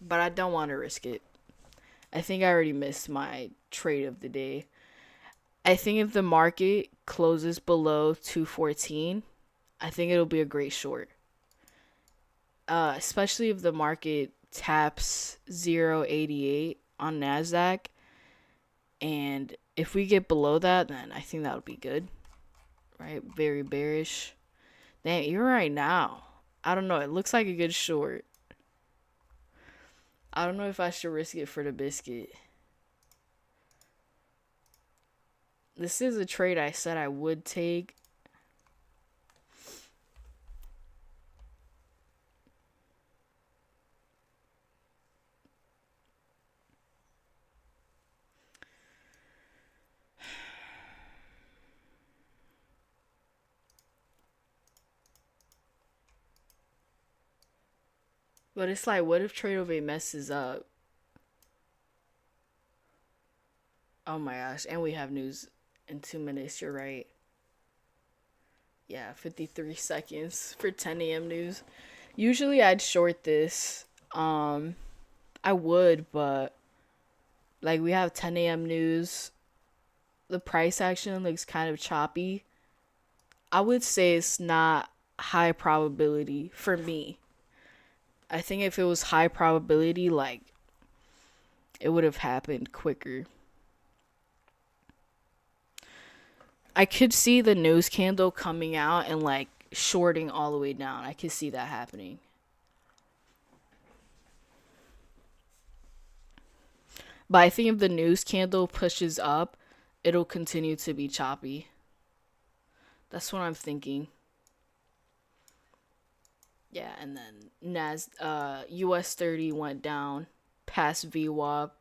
I don't want to risk it. I think I already missed my trade of the day. I think if the market closes below 214, I think it'll be a great short. Especially if the market taps 0.88 on NASDAQ. And if we get below that, then I think that'll be good. Right? Very bearish. Damn, you're right now. I don't know. It looks like a good short. I don't know if I should risk it for the biscuit. This is a trade I said I would take. But it's like, what if Trade of messes up? Oh my gosh. And we have news in 2 minutes. You're right. Yeah, 53 seconds for 10 a.m. news. Usually I'd short this. I would, but like we have 10 a.m. news. The price action looks kind of choppy. I would say it's not high probability for me. I think if it was high probability, like it would have happened quicker. I could see the news candle coming out and like shorting all the way down. I could see that happening. But I think if the news candle pushes up, it'll continue to be choppy. That's what I'm thinking. Yeah, and then US30 went down past VWAP.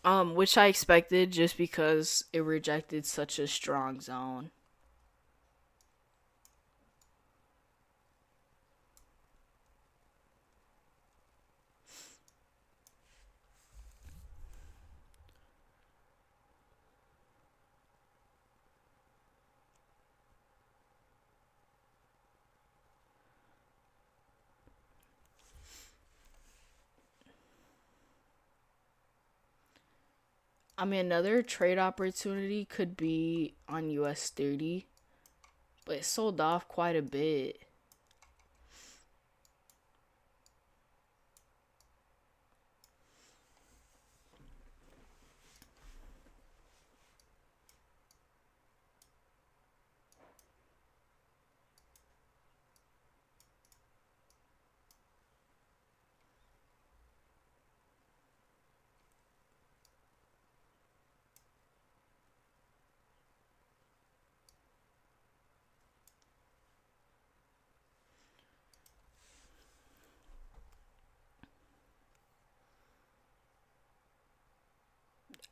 Which I expected just because it rejected such a strong zone. I mean, another trade opportunity could be on US30, but it sold off quite a bit.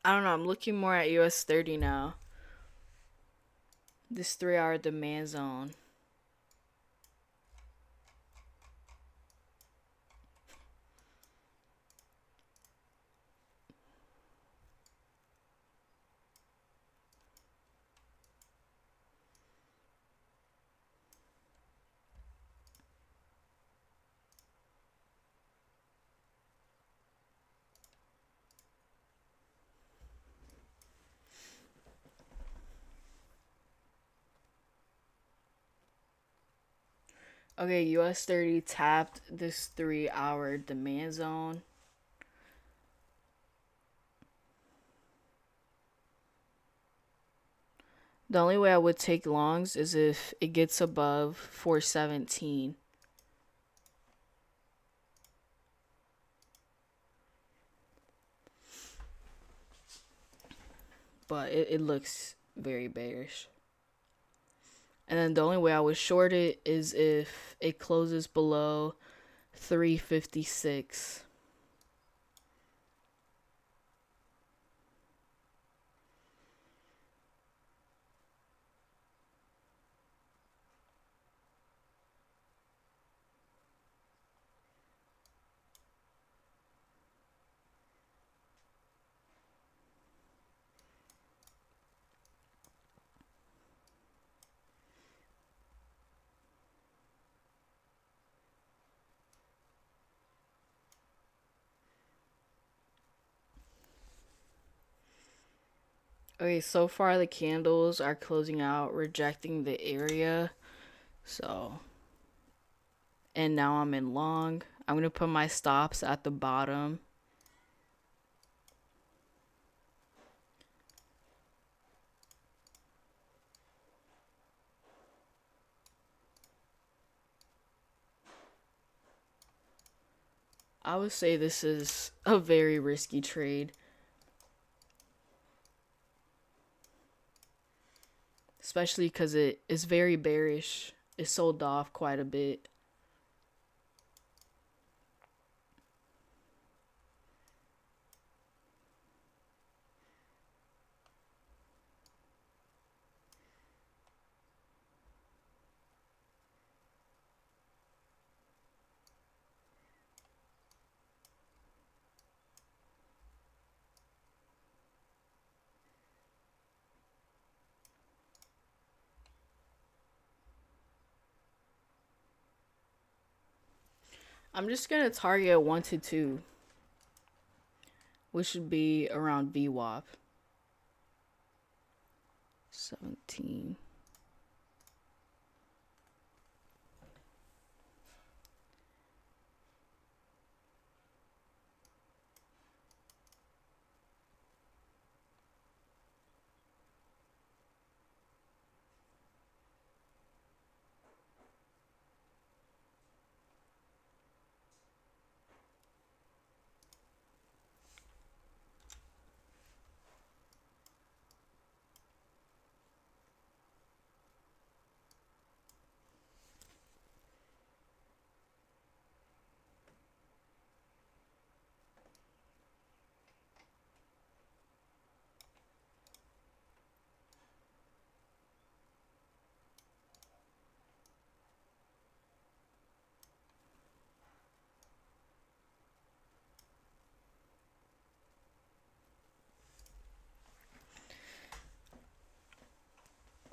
I don't know. I'm looking more at US30 now. This 3 hour demand zone. Okay, US30 tapped this 3 hour demand zone. The only way I would take longs is if it gets above 417. But it looks very bearish. And then the only way I would short it is if it closes below 356. Okay, so far the candles are closing out, rejecting the area. So, and now I'm in long. I'm going to put my stops at the bottom. I would say this is a very risky trade. Especially because it is very bearish. It sold off quite a bit. I'm just going to target 1 to 2, which should be around VWAP. 17.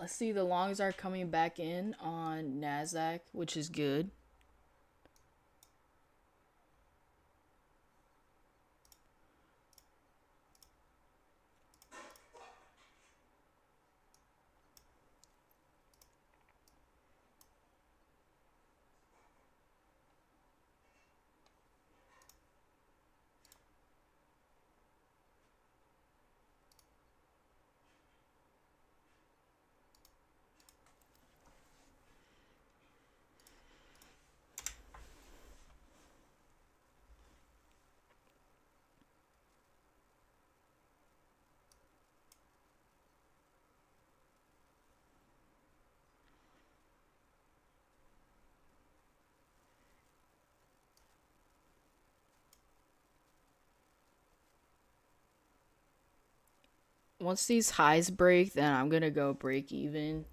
Let's see, the longs are coming back in on NASDAQ, which is good. Once these highs break, then I'm gonna go break even.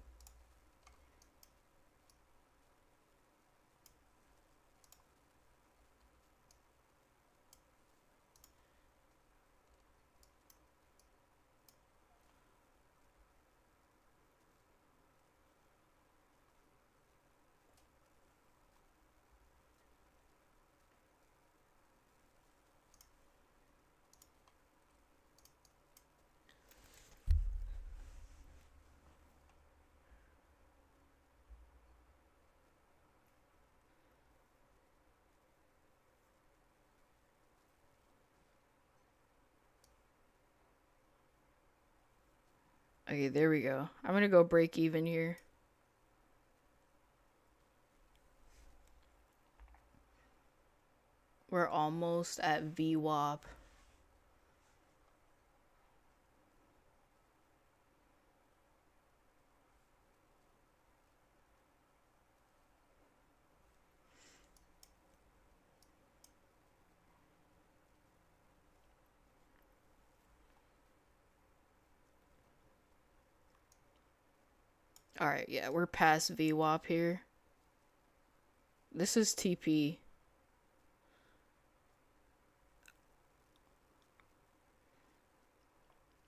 Okay, there we go. I'm gonna go break even here. We're almost at VWAP. Alright, yeah, we're past VWAP here. This is TP.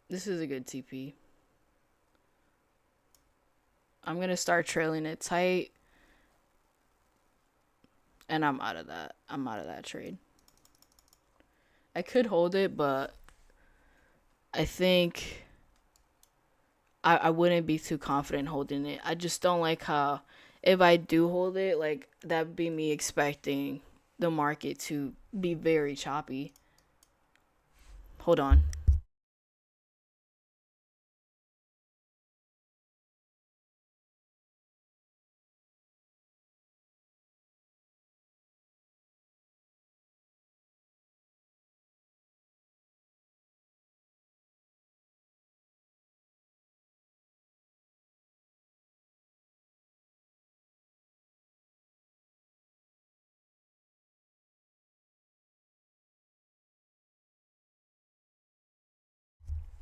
This is a good TP. I'm gonna start trailing it tight. And I'm out of that. I'm out of that trade. I could hold it, but I think I wouldn't be too confident holding it. I just don't like how if I do hold it, like that'd be me expecting the market to be very choppy. Hold on.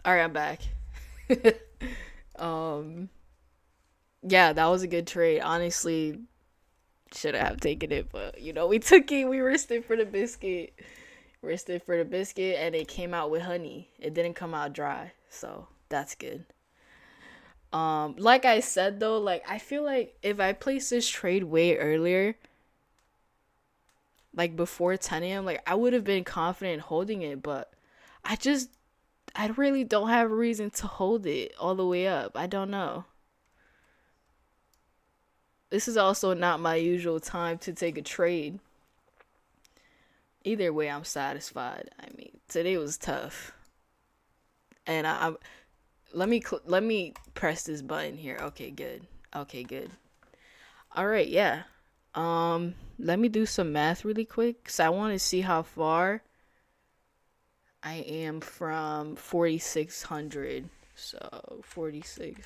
All right, I'm back. um yeah, that was a good trade. Honestly, should have taken it, but we took it. We risked it for the biscuit. Risked it for the biscuit, and it came out with honey. It didn't come out dry, so that's good. Like I said though, like I feel like if I placed this trade way earlier, like before 10 a.m., like I would have been confident holding it, but I just I really don't have a reason to hold it all the way up. I don't know. This is also not my usual time to take a trade. Either way, I'm satisfied. I mean, today was tough, and I let me press this button here. Okay, good. Okay, good. All right, yeah. Let me do some math really quick cuz I want to see how far I am from 4600. So, 46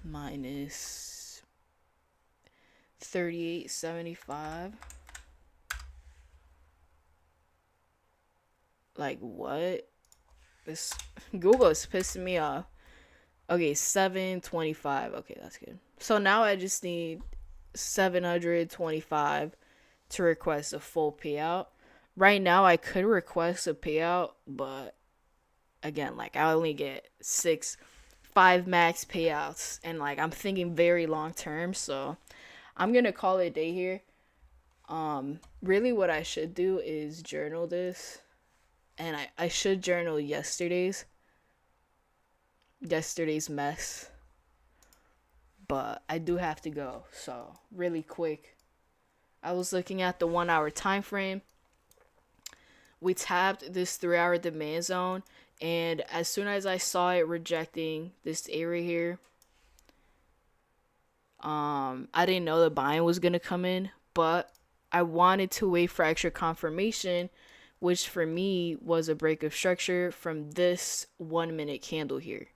minus 3875. Like what? This Google is pissing me off. Okay, 725. Okay, that's good. So now I just need 725 to request a full payout. Right now I could request a payout, but again, like I only get 5 max payouts, and like I'm thinking very long term, so I'm going to call it a day here. Really what I should do is journal this, and I should journal yesterday's mess, but I do have to go. So really quick, I was looking at the 1 hour time frame. We tapped this 3 hour demand zone, and as soon as I saw it rejecting this area here, I didn't know the buying was gonna come in, but I wanted to wait for extra confirmation, which for me was a break of structure from this 1 minute candle here.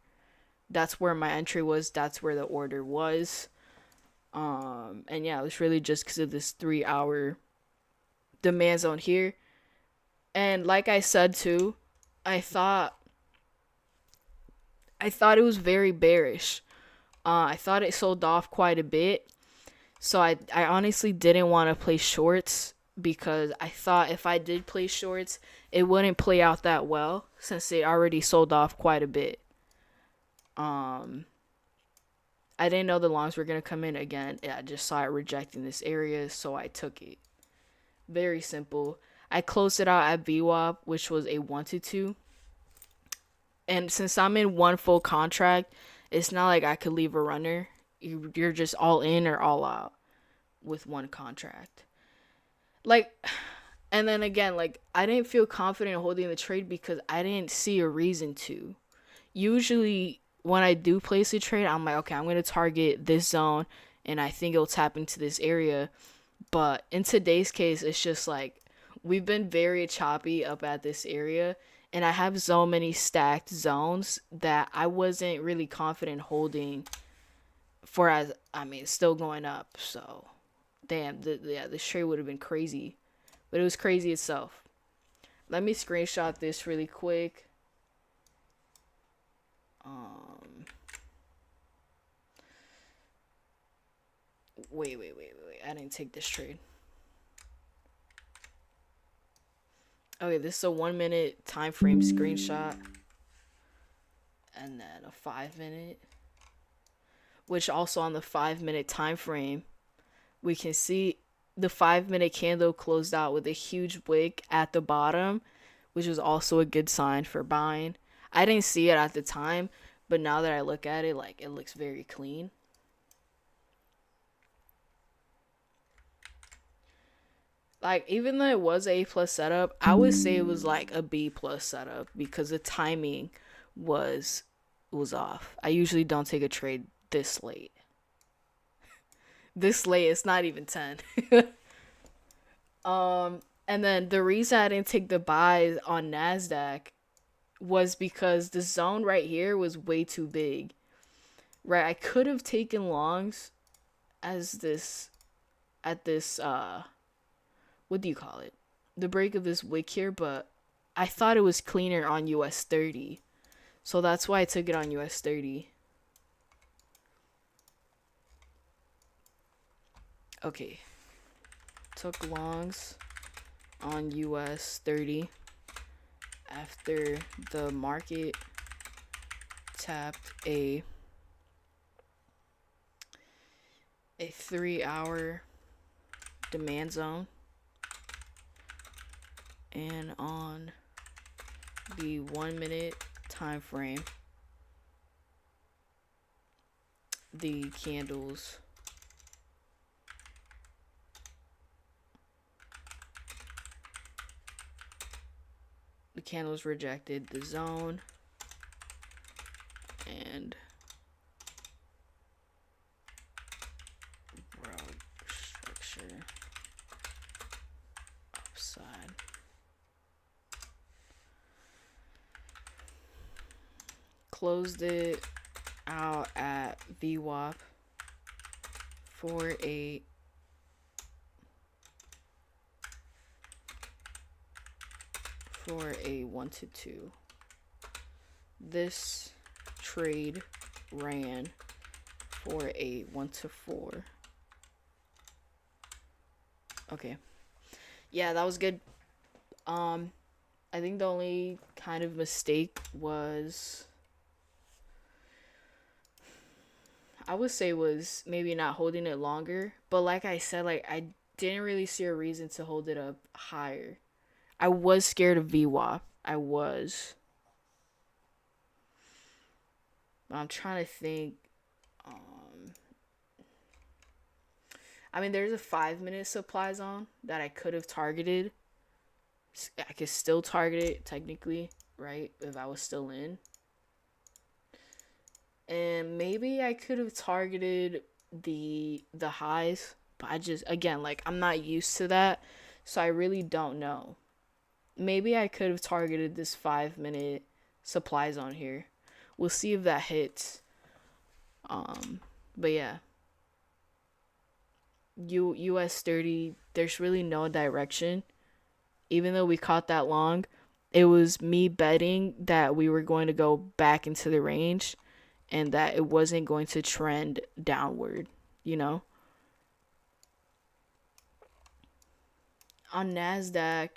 That's where my entry was. That's where the order was. And yeah, it was really just because of this 3 hour demand zone here. 。 . 。 . 。 . 。. 。. 。. 。. 。. 。. 。. . 。 . . . . . . . . . . . 。 . . 。 . 。 . 。 . 。 . . 。 . 。 . . . . . . . . . And like I said too, I thought I thought it was very bearish. I thought it sold off quite a bit. So I honestly didn't want to play shorts because I thought if I did play shorts, it wouldn't play out that well since it already sold off quite a bit. I didn't know the longs were going to come in again. I just saw it rejecting this area, so I took it. Very simple. I closed it out at VWAP, which was a 1 to 2. And since I'm in one full contract, it's not like I could leave a runner. You're just all in or all out with one contract. Like, and then again, like, I didn't feel confident holding the trade because I didn't see a reason to. Usually, when I do place a trade, I'm like, okay, I'm going to target this zone and I think it'll tap into this area. But in today's case, it's just like we've been very choppy up at this area, and I have so many stacked zones that I wasn't really confident holding for it's still going up. So, damn, this trade would have been crazy, but it was crazy itself. Let me screenshot this really quick. Wait. I didn't take this trade. Okay, this is a 1 minute time frame screenshot. And then a 5 minute. Which also on the 5 minute time frame, we can see the 5 minute candle closed out with a huge wick at the bottom, which was also a good sign for buying. I didn't see it at the time, but now that I look at it, like, it looks very clean. Like, even though it was a A+ setup, I would say it was like a B+ setup because the timing was off. I usually don't take a trade this late. This late, it's not even 10. And then the reason I didn't take the buys on NASDAQ was because the zone right here was way too big. Right, I could have taken longs as this at this what do you call it? The break of this wick here, but I thought it was cleaner on US30. So that's why I took it on US30. Okay. Took longs on US30 after the market tapped a 3-hour demand zone, and on the 1 minute time frame, the candles rejected the zone and broke structure upside. Closed it out at VWAP for a 1 to 2. This trade ran for a 1 to 4. Okay. Yeah, that was good. I think the only kind of mistake was, I would say, was maybe not holding it longer. But like I said, like, I didn't really see a reason to hold it up higher. I was scared of VWAP. I was. But I'm trying to think. There's a 5 minute supply zone that I could have targeted. I could still target it technically, right? If I was still in. And maybe I could have targeted the highs. But I just, again, like, I'm not used to that. So I really don't know. Maybe I could have targeted this 5 minute supply zone here. We'll see if that hits. But yeah. US30, there's really no direction. Even though we caught that long, It was me betting that we were going to go back into the range and that it wasn't going to trend downward, you know? On NASDAQ,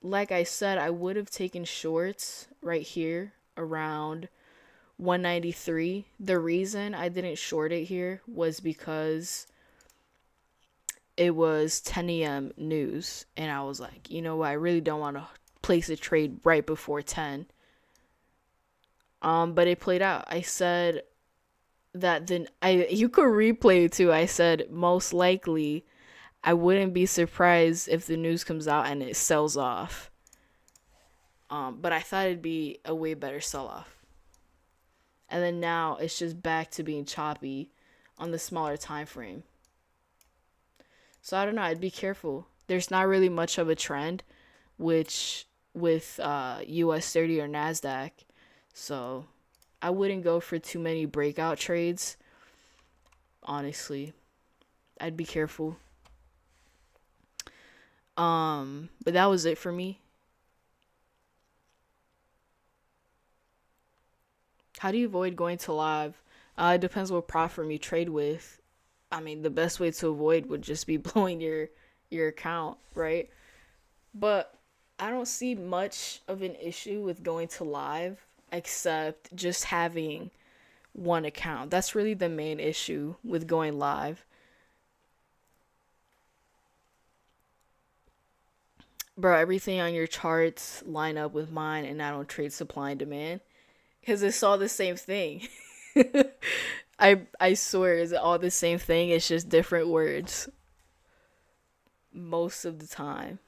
like I said, I would have taken shorts right here around 193. The reason I didn't short it here was because it was 10 a.m. news, and I was like, you know what, I really don't want to place a trade right before 10. But it played out. I said that then I you could replay it too. I said most likely I wouldn't be surprised if the news comes out and it sells off. But I thought it'd be a way better sell off. And then now it's just back to being choppy on the smaller time frame. So I don't know, I'd be careful. There's not really much of a trend which with US30 or NASDAQ. So I wouldn't go for too many breakout trades. Honestly, I'd be careful. But that was it for me. How do you avoid going to live? It depends what prop firm you trade with. I mean, the best way to avoid would just be blowing your account, right? But I don't see much of an issue with going to live except just having one account. That's really the main issue with going live. Bro, everything on your charts line up with mine, and I don't trade supply and demand because it's all the same thing. I swear it's all the same thing. It's just different words most of the time.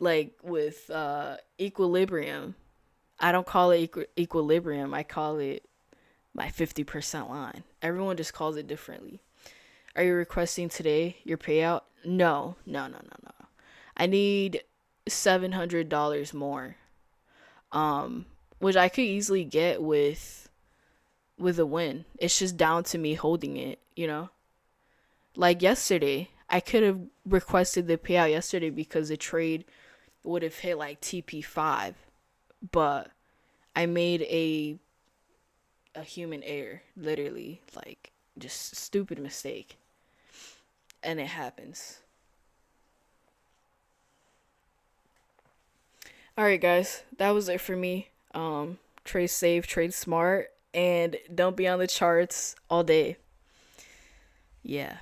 Like with equilibrium, I don't call it equilibrium. I call it my 50% line. Everyone just calls it differently. Are you requesting today your payout? No, no, no, no, no. I need $700 more. Which I could easily get with a win. It's just down to me holding it, you know? Like yesterday, I could have requested the payout yesterday because the trade would have hit like TP5, but I made a human error, literally, like just stupid mistake. And it happens. All right, guys, that was it for me. Trade safe, trade smart, and don't be on the charts all day. Yeah.